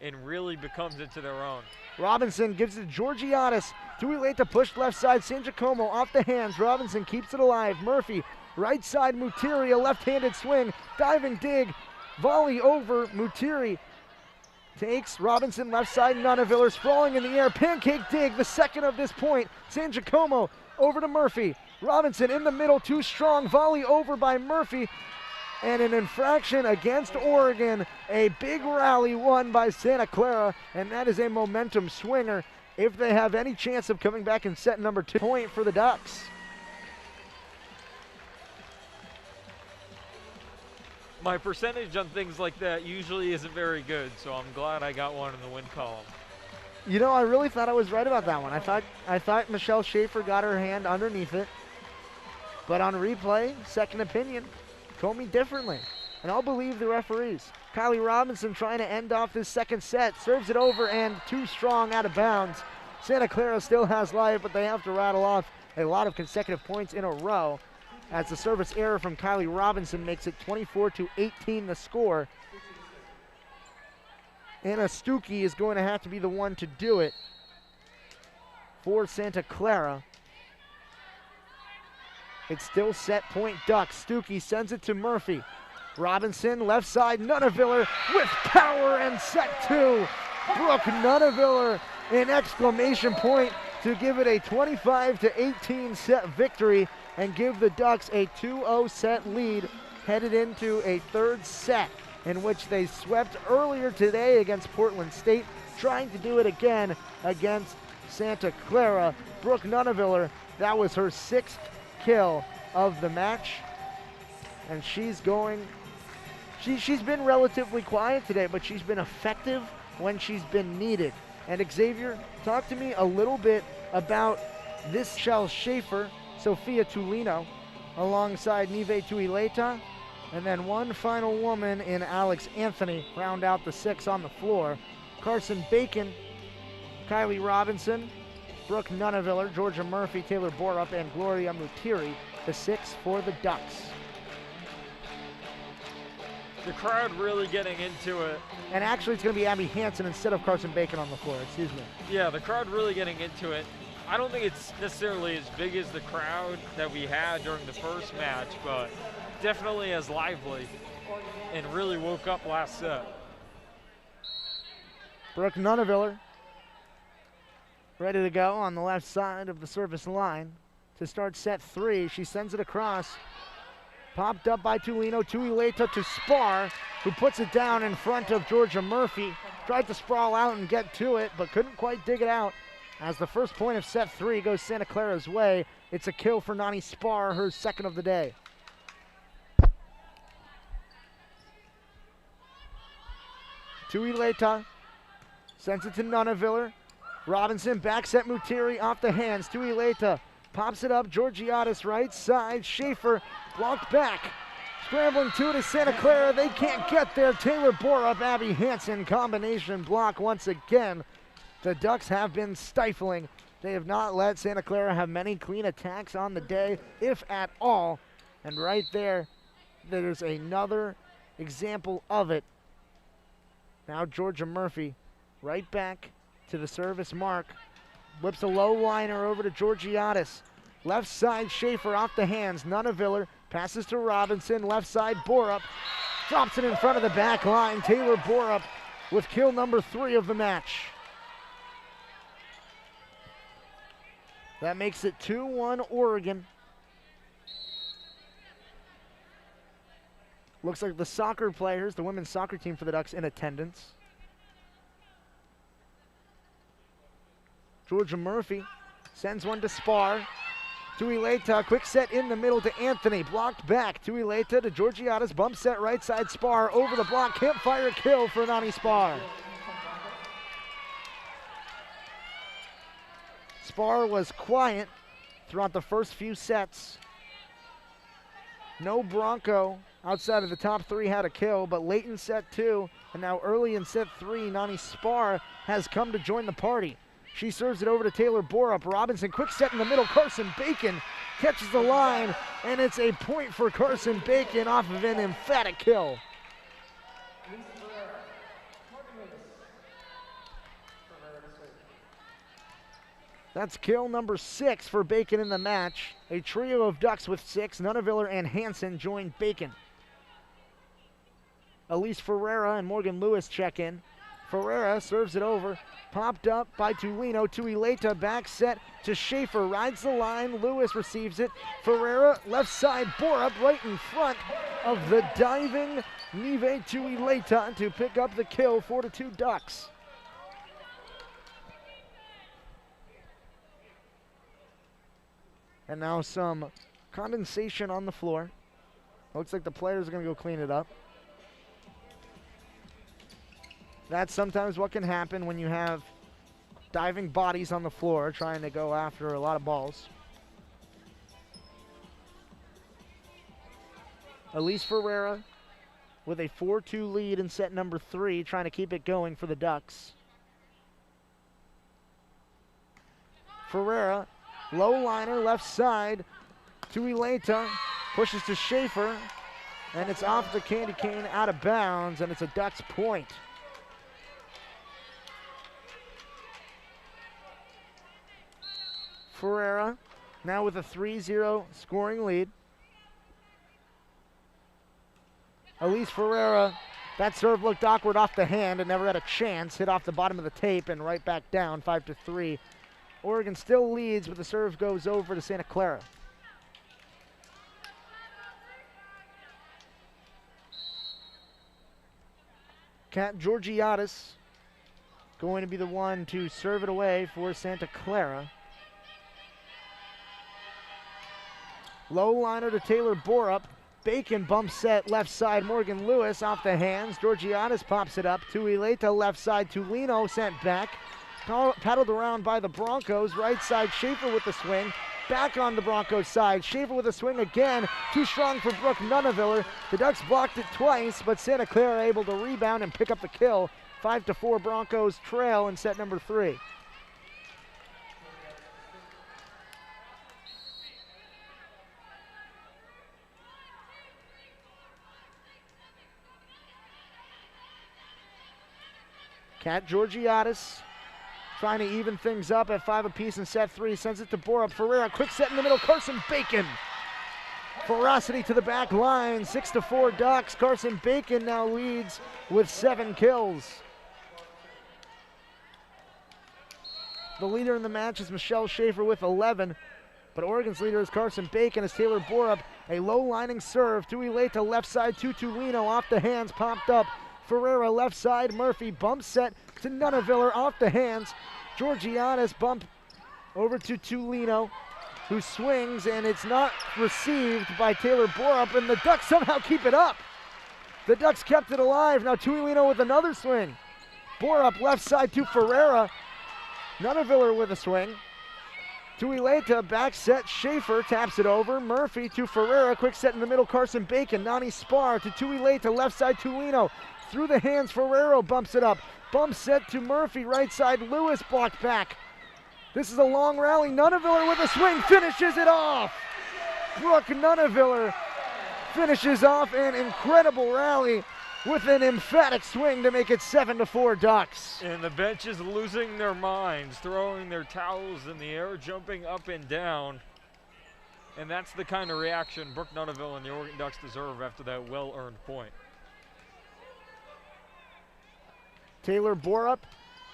B: and really becomes into their own.
A: Robinson gives it to Georgianis. Tuileta pushed left side, San Giacomo off the hands. Robinson keeps it alive. Murphy, right side, Mutiri, a left-handed swing. Diving dig, volley over. Mutiri takes Robinson left side, Nuneviller sprawling in the air. Pancake dig, the second of this point. San Giacomo over to Murphy. Robinson in the middle, too strong. Volley over by Murphy. And an infraction against Oregon. A big rally won by Santa Clara, and that is a momentum swinger if they have any chance of coming back in set number 2. Point for the Ducks.
B: My percentage on things like that usually isn't very good, so I'm glad I got one in the win column.
A: You know, I really thought I was right about that one. I thought Michelle Schaefer got her hand underneath it, but on replay, second opinion, told me differently, and I'll believe the referees. Kylie Robinson trying to end off this second set, serves it over and too strong, out of bounds. Santa Clara still has life, but they have to rattle off a lot of consecutive points in a row as the service error from Kylie Robinson makes it 24-18 the score. Anna Stuckey is going to have to be the one to do it for Santa Clara. It's still set point Ducks. Stuckey sends it to Murphy. Robinson, left side, Nuneviller with power, and set 2. Brooke Nuneviller, an exclamation point to give it a 25-18 set victory and give the Ducks a 2-0 set lead headed into a third set in which they swept earlier today against Portland State, trying to do it again against Santa Clara. Brooke Nuneviller, that was her 6th kill of the match, and she's been relatively quiet today, but she's been effective when she's been needed. And Xavier, talk to me a little bit about this Shell Schaefer, Sophia Tulino, alongside Nive Tuileta, and then one final woman in Alex Anthony round out the 6 on the floor. Carson Bacon, Kylie Robinson, Brooke Nuneviller, Georgia Murphy, Taylor Borup, and Gloria Mutiri, the 6 for the Ducks.
B: The crowd really getting into it.
A: And actually it's going to be Abby Hansen instead of Carson Bacon on the floor, excuse me.
B: Yeah, the crowd really getting into it. I don't think it's necessarily as big as the crowd that we had during the first match, but definitely as lively and really woke up last set.
A: Brooke Nuneviller ready to go on the left side of the service line to start set 3. She sends it across. Popped up by Tulino. Tuileta to Spar, who puts it down in front of Georgia Murphy. Tried to sprawl out and get to it, but couldn't quite dig it out. As the first point of set 3 goes Santa Clara's way, it's a kill for Nani Spar, her 2nd of the day. Tuileta sends it to Nuneviller. Robinson back set Mutiri off the hands. Tuileta pops it up. Georgiatis right side. Schaefer blocked back. Scrambling to Santa Clara. They can't get there. Taylor Borup, Abby Hansen combination block once again. The Ducks have been stifling. They have not let Santa Clara have many clean attacks on the day, if at all. And right there, there's another example of it. Now Georgia Murphy right back to the service mark. Whips a low liner over to Georgiatis. Left side, Schaefer off the hands. Nuneviller passes to Robinson. Left side, Borup. Drops it in front of the back line. Taylor Borup with kill number 3 of the match. That makes it 2-1 Oregon. Looks like the soccer players, the women's soccer team for the Ducks, in attendance. Georgia Murphy sends one to Spar. Tuileta, quick set in the middle to Anthony, blocked back. Tuileta to Georgiades, bump set right side, Spar over the block, can't fire a kill for Nani Spar. Spar was quiet throughout the first few sets. No Bronco outside of the top three had a kill, but late in set two, and now early in set three, Nani Spar has come to join the party. She serves it over to Taylor Borup. Robinson, quick set in the middle. Carson Bacon catches the line, and it's a point for Carson Bacon off of an emphatic kill. That's kill number 6 for Bacon in the match. A trio of Ducks with 6. Nuneviller and Hansen join Bacon. Elise Ferreira and Morgan Lewis check in. Ferreira serves it over. Popped up by Tulino. Tuileta back set to Schaefer. Rides the line. Lewis receives it. Ferreira left side. Borup right in front of the diving Nive Tuileta to pick up the kill. 4-2 Ducks. And now some condensation on the floor. Looks like the players are going to go clean it up. That's sometimes what can happen when you have diving bodies on the floor trying to go after a lot of balls. Elise Ferreira with a 4-2 lead in set number 3, trying to keep it going for the Ducks. Ferreira, low liner, left side. Tuileta pushes to Schaefer, and it's off the candy cane, out of bounds, and it's a Ducks point. Ferreira now with a 3-0 scoring lead. Elise Ferreira, that serve looked awkward off the hand and never had a chance. Hit off the bottom of the tape and right back down, 5-3. Oregon still leads, but the serve goes over to Santa Clara. Kat Georgiades going to be the one to serve it away for Santa Clara. Low liner to Taylor Borup. Bacon bump set left side. Morgan Lewis off the hands. Georgiades pops it up. Tuileta left side. Tulino sent back. Paddled around by the Broncos. Right side, Schaefer with the swing. Back on the Broncos side. Schaefer with a swing again. Too strong for Brooke Nuneviller. The Ducks blocked it twice, but Santa Clara able to rebound and pick up the kill. 5-4 Broncos trail in set number 3. Kat Georgiades trying to even things up at 5 apiece in set 3. Sends it to Borup. Ferreira, quick set in the middle. Carson Bacon. Ferocity to the back line. 6-4 Ducks. Carson Bacon now leads with 7 kills. The leader in the match is Michelle Schaefer with 11. But Oregon's leader is Carson Bacon as Taylor Borup. A low lining serve. Tuileta left side to Tulino. Off the hands. Popped up. Ferreira left side. Murphy bump set to Nuneviller off the hands. Georgiades bump over to Tulino, who swings, and it's not received by Taylor Borup, and the Ducks somehow keep it up. The Ducks kept it alive. Now Tulino with another swing. Borup left side to Ferreira. Nuneviller with a swing. Tuileta back set. Schaefer taps it over. Murphy to Ferreira. Quick set in the middle. Carson Bacon. Nani Spar to Tuileta. Left side Tulino. Through the hands, Ferrero bumps it up. Bump set to Murphy, right side. Lewis blocked back. This is a long rally. Nuneviller with a swing, finishes it off. Brooke Nuneviller finishes off an incredible rally with an emphatic swing to make it 7-4 Ducks.
B: And the bench is losing their minds, throwing their towels in the air, jumping up and down. And that's the kind of reaction Brooke Nuneville and the Oregon Ducks deserve after that well-earned point.
A: Taylor Borup,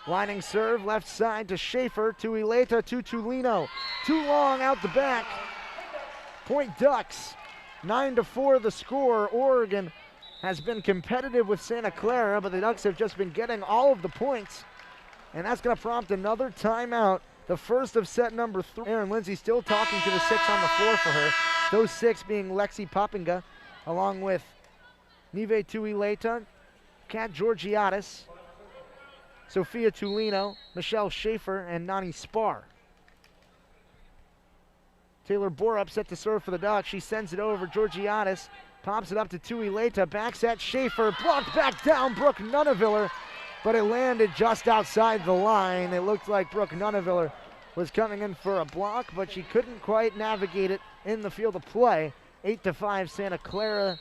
A: lining serve, left side to Schaefer, Tuileta to Tulino. Too long out the back. Point Ducks, 9-4 the score. Oregon has been competitive with Santa Clara, but the Ducks have just been getting all of the points. And that's gonna prompt another timeout the first of set number 3. Aaron Lindsay still talking to the 6 on the floor for her. Those 6 being Lexi Poppinga, along with Nive Tuileta, Kat Georgiadis, Sophia Tulino, Michelle Schaefer, and Nani Spar. Taylor Borup set to serve for the Ducks. She sends it over. Georgiadis pops it up to Tuileta. Backs at Schaefer. Blocked back down. Brooke Nuneviller. But it landed just outside the line. It looked like Brooke Nuneviller was coming in for a block, but she couldn't quite navigate it in the field of play. 8-5 Santa Clara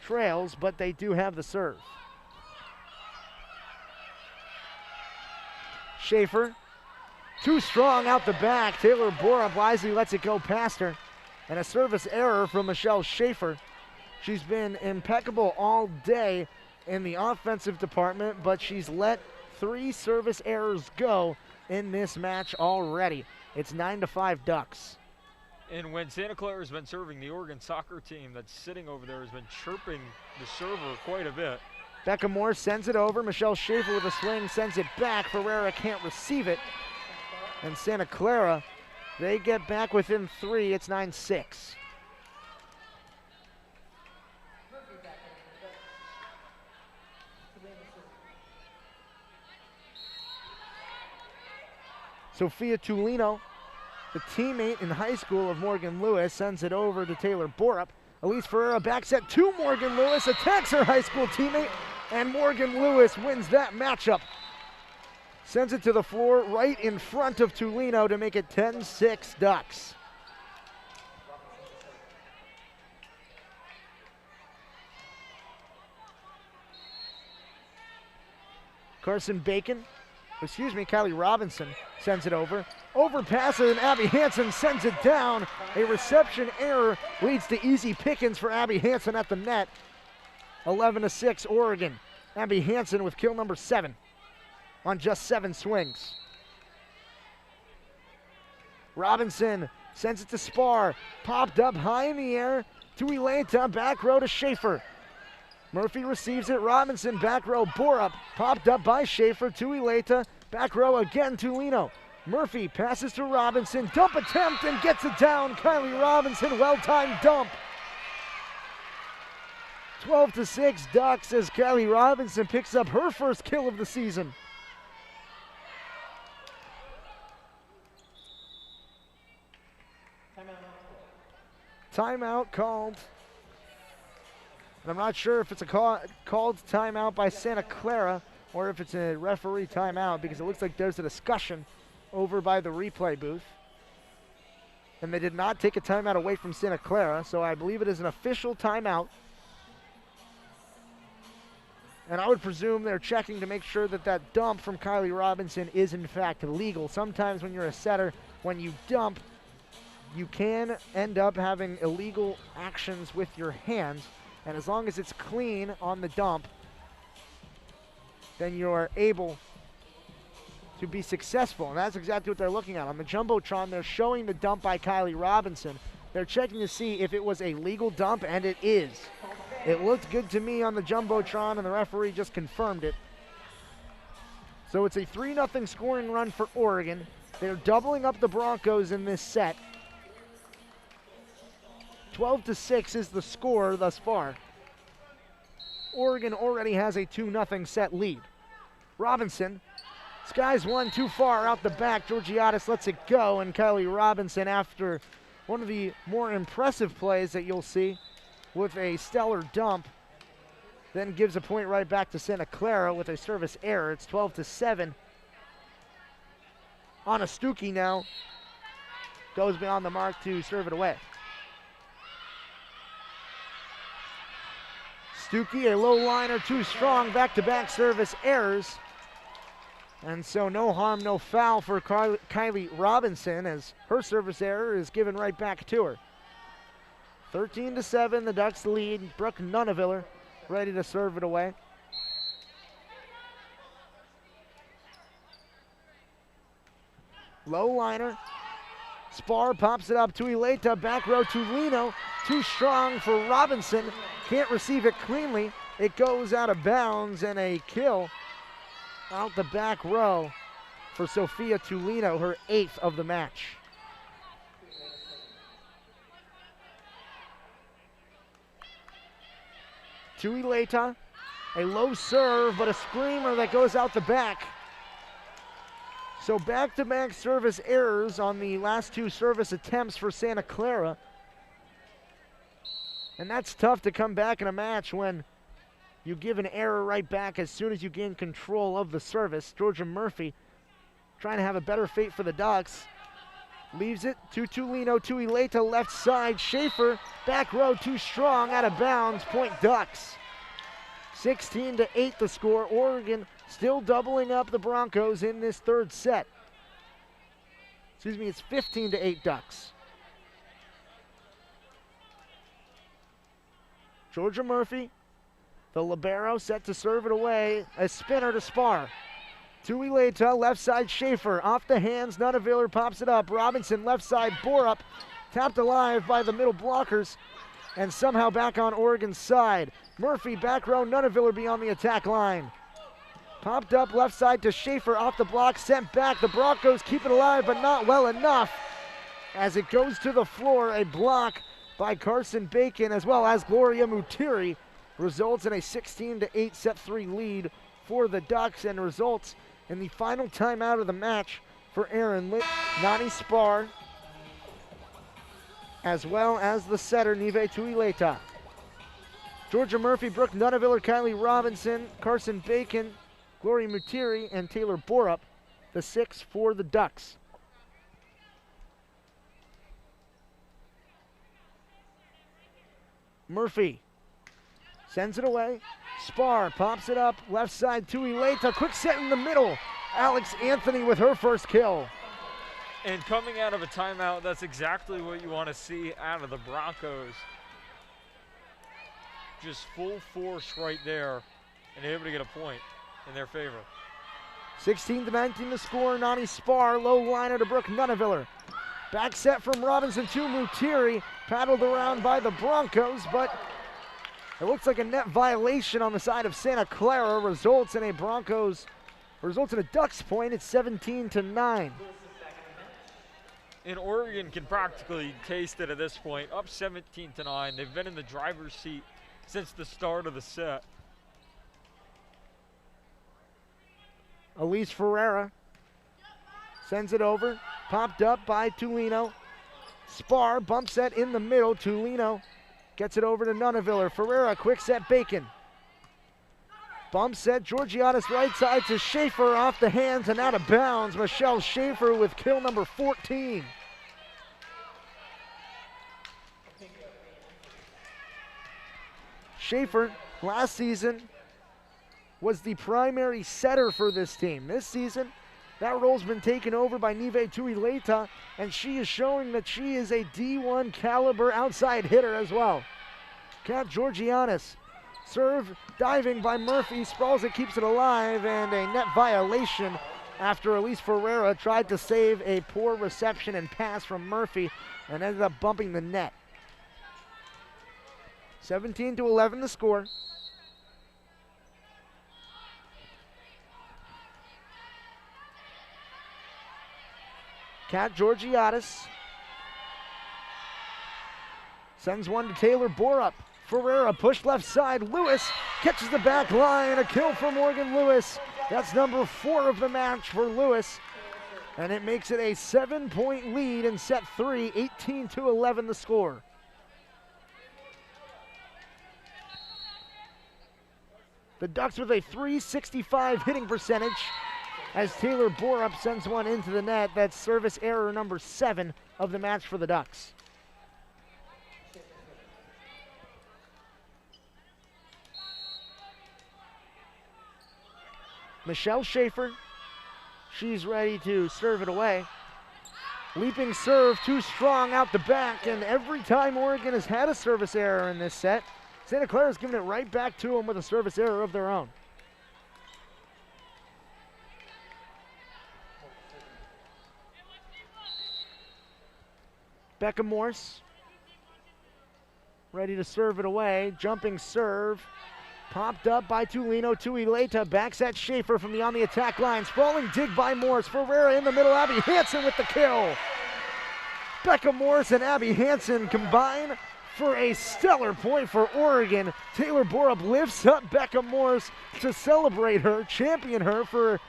A: trails, but they do have the serve. Schaefer, too strong out the back. Taylor Borup wisely lets it go past her. And a service error from Michelle Schaefer. She's been impeccable all day in the offensive department, but she's let 3 service errors go in this match already. It's 9-5 Ducks.
B: And when Santa Clara has been serving, the Oregon soccer team that's sitting over there has been chirping the server quite a bit.
A: Becca Moore sends it over. Michelle Schaefer with a swing sends it back. Ferreira can't receive it. And Santa Clara, they get back within 3. It's 9-6. Sophia Tulino, the teammate in high school of Morgan Lewis, sends it over to Taylor Borup. Elise Ferreira backs it to Morgan Lewis, attacks her high school teammate, and Morgan Lewis wins that matchup. Sends it to the floor right in front of Tulino to make it 10-6 Ducks. Kylie Robinson sends it over. Overpasses and Abby Hansen sends it down. A reception error leads to easy pickings for Abby Hansen at the net. 11-6 Oregon. Abby Hansen with kill number 7 on just 7 swings. Robinson sends it to Spar. Popped up high in the air to Eleta. Back row to Schaefer. Murphy receives it. Robinson back row. Borup popped up by Schaefer to Eleta. Back row again to Lino. Murphy passes to Robinson. Dump attempt and gets it down. Kylie Robinson, well-timed dump. 12-6 Ducks as Kylie Robinson picks up her first kill of the season. Timeout called. And I'm not sure if it's a called timeout by Santa Clara or if it's a referee timeout, because it looks like there's a discussion over by the replay booth. And they did not take a timeout away from Santa Clara, so I believe it is an official timeout. And I would presume they're checking to make sure that that dump from Kylie Robinson is in fact legal. Sometimes when you're a setter, when you dump, you can end up having illegal actions with your hands. And as long as it's clean on the dump, then you're able to be successful. And that's exactly what they're looking at. On the Jumbotron, they're showing the dump by Kylie Robinson. They're checking to see if it was a legal dump, and it is. It looked good to me on the Jumbotron, and the referee just confirmed it. So it's a 3-0 scoring run for Oregon. They're doubling up the Broncos in this set. 12-6 is the score thus far. Oregon already has a 2-0 set lead. Robinson skies one too far out the back. Georgiadis lets it go, and Kylie Robinson, after one of the more impressive plays that you'll see with a stellar dump, then gives a point right back to Santa Clara with a service error. It's 12-7. Anna Stuckey now goes beyond the mark to serve it away. Stuckey, a low liner, too strong, back-to-back service errors. And so no harm, no foul for Kylie Robinson, as her service error is given right back to her. 13-7, the Ducks lead. Brooke Nuneviller ready to serve it away. Low liner. Spar pops it up to Eleta, back row to Lino. Too strong for Robinson. Can't receive it cleanly. It goes out of bounds, and a kill out the back row for Sofia Tulino, her 8th of the match. Tuileta, a low serve, but a screamer that goes out the back. So back-to-back service errors on the last 2 service attempts for Santa Clara. And that's tough to come back in a match when you give an error right back as soon as you gain control of the service. Georgia Murphy trying to have a better fate for the Ducks. Leaves it to Tulino, Tuileta, left side. Schaefer, back row, too strong, out of bounds. Point Ducks. 16-8 the score. Oregon still doubling up the Broncos in this 3rd set. Excuse me, it's 15-8 Ducks. Georgia Murphy, the libero, set to serve it away. A spinner to spar. Tuileta, left side, Schaefer, off the hands, Nunaviller pops it up. Robinson, left side, Borup, tapped alive by the middle blockers, and somehow back on Oregon's side. Murphy, back row, Nunaviller beyond the attack line. Popped up left side to Schaefer, off the block, sent back. The Broncos keep it alive, but not well enough. As it goes to the floor, a block by Carson Bacon, as well as Gloria Mutiri, results in a 16-8 set 3 lead for the Ducks, and results in the final timeout of the match for Aaron Lee. Nani Spar, as well as the setter, Nive Tuileta. Georgia Murphy, Brooke Nunaviller, Kylie Robinson, Carson Bacon, Gloria Mutiri, and Taylor Borup, the 6 for the Ducks. Murphy sends it away. Spar pops it up, left side, Tuileta, quick set in the middle. Alex Anthony with her first kill.
B: And coming out of a timeout, that's exactly what you want to see out of the Broncos. Just full force right there, and able to get a point in their favor.
A: 16-19 the score. Nani Spar, low liner to Brooke Nunaviller. Back set from Robinson to Mutiri, paddled around by the Broncos, but it looks like a net violation on the side of Santa Clara, results in a Ducks point. It's 17-9.
B: And Oregon can practically taste it at this point, up 17-9. They've been in the driver's seat since the start of the set.
A: Elise Ferreira sends it over, popped up by Tulino. Spar, bump set in the middle. Tulino gets it over to Nunaviller. Ferreira, quick set, Bacon. Bump set, Georgiadis right side to Schaefer, off the hands and out of bounds. Michelle Schaefer with kill number 14. Schaefer, last season, was the primary setter for this team. This season, that role's been taken over by Nive Tuileta, and she is showing that she is a D1 caliber outside hitter as well. Kat Georgianis, serve diving by Murphy, sprawls it, keeps it alive, and a net violation after Elise Ferreira tried to save a poor reception and pass from Murphy and ended up bumping the net. 17-11 the score. Kat Georgiadis sends one to Taylor Borup. Ferreira push left side. Lewis catches the back line. A kill for Morgan Lewis. That's number 4 of the match for Lewis. And it makes it a 7-point lead in set 3, 18-11 the score. The Ducks with a .365 hitting percentage as Taylor Borup sends one into the net. That's service error number 7 of the match for the Ducks. Michelle Schaefer, she's ready to serve it away. Leaping serve, too strong out the back, and every time Oregon has had a service error in this set, Santa Clara's giving it right back to them with a service error of their own. Becca Morse ready to serve it away. Jumping serve Popped up by Tulino. Tuileta backs at Schaefer from beyond the attack line. Sprawling dig by Morris. Ferreira in the middle. Abby Hansen with the kill. Becca Morris and Abby Hansen combine for a stellar point for Oregon. Taylor Borup lifts up Becca Morris to celebrate her, champion her for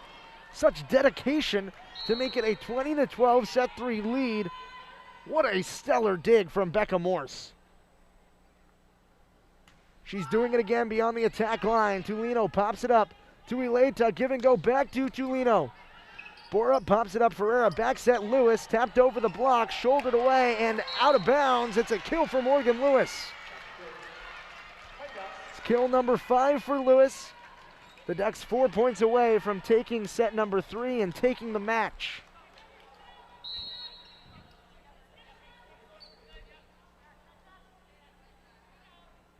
A: such dedication to make it a 20-12 set 3 lead. What a stellar dig from Becca Morse. She's doing it again beyond the attack line. Tulino pops it up. Tuileta, give and go back to Tulino. Borup pops it up. Ferreira back set Lewis. Tapped over the block, shouldered away, and out of bounds. It's a kill for Morgan Lewis. It's kill number 5 for Lewis. The Ducks 4 points away from taking set number 3 and taking the match.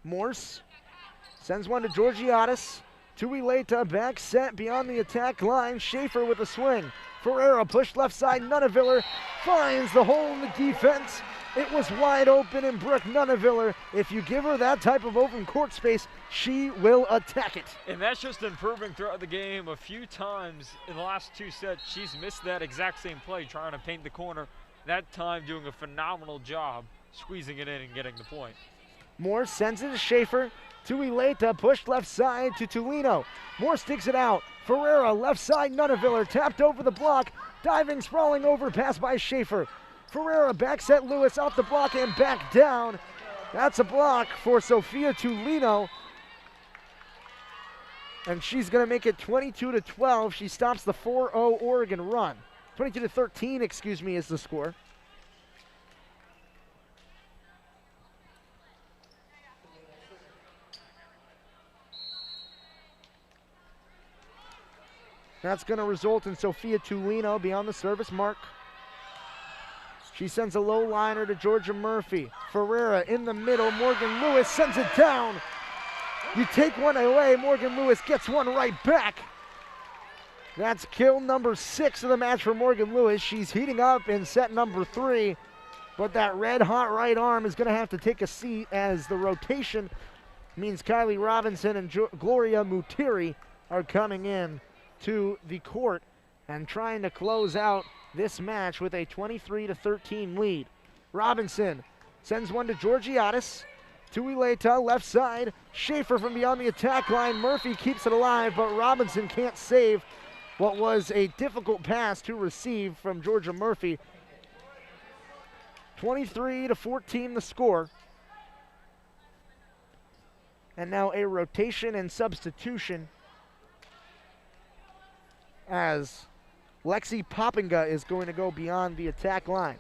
A: Morse sends one to Georgiadis. Tuileta back set beyond the attack line. Schaefer with a swing. Ferreira pushed left side. Nunneviller finds the hole in the defense. It was wide open, and Brooke Nunneviller, if you give her that type of open court space, she will attack it.
B: And that's just improving throughout the game. A few times in the last 2 sets, she's missed that exact same play, trying to paint the corner. That time doing a phenomenal job, squeezing it in and getting the point.
A: Morse sends it to Schaefer. Tuileta pushed left side to Tulino. Morse sticks it out. Ferreira left side. Nunneviller tapped over the block. Diving, sprawling over, pass by Schaefer. Ferreira back set Lewis off the block and back down. That's a block for Sophia Tulino. And she's going to make it 22-12. She stops the 4-0 Oregon run. 22-13, excuse me, is the score. That's going to result in Sophia Tulino beyond the service mark. She sends a low liner to Georgia Murphy. Ferreira in the middle. Morgan Lewis sends it down. You take one away. Morgan Lewis gets one right back. That's kill number 6 of the match for Morgan Lewis. She's heating up in set number 3. But that red hot right arm is going to have to take a seat as the rotation means Kylie Robinson and Gloria Mutiri are coming in to the court and trying to close out this match with a 23-13 lead. Robinson sends one to Georgiadis. Tuileta left side. Schaefer from beyond the attack line. Murphy keeps it alive, but Robinson can't save what was a difficult pass to receive from Georgia Murphy. 23-14 the score. And now a rotation and substitution as Lexi Poppinga is going to go beyond the attack line.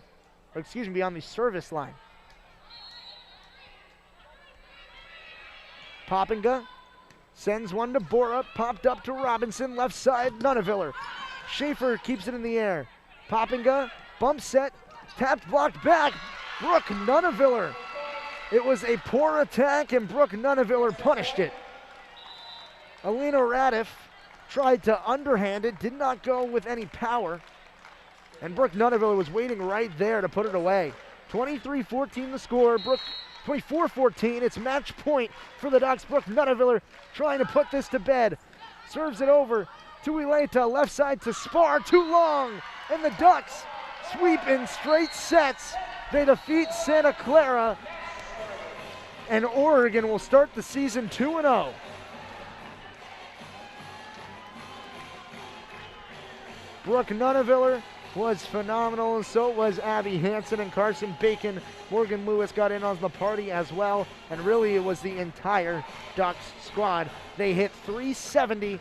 A: Or excuse me, beyond the service line. Poppinga sends one to Borup, popped up to Robinson, left side, Nunneviller. Schaefer keeps it in the air. Poppinga, bump set, tapped, blocked back. Brooke Nunneviller. It was a poor attack and Brooke Nunneviller punished it. Alina Radiff tried to underhand it, did not go with any power. And Brooke Nunneviller was waiting right there to put it away. 23-14 the score. Brooke 24-14. It's match point for the Ducks. Brooke Nunneviller trying to put this to bed. Serves it over to Tuileta, left side to Spar, too long. And the Ducks sweep in straight sets. They defeat Santa Clara. And Oregon will start the season 2-0. Brooke Nunneviller was phenomenal, and so was Abby Hansen and Carson Bacon. Morgan Lewis got in on the party as well, and really it was the entire Ducks squad. They hit 370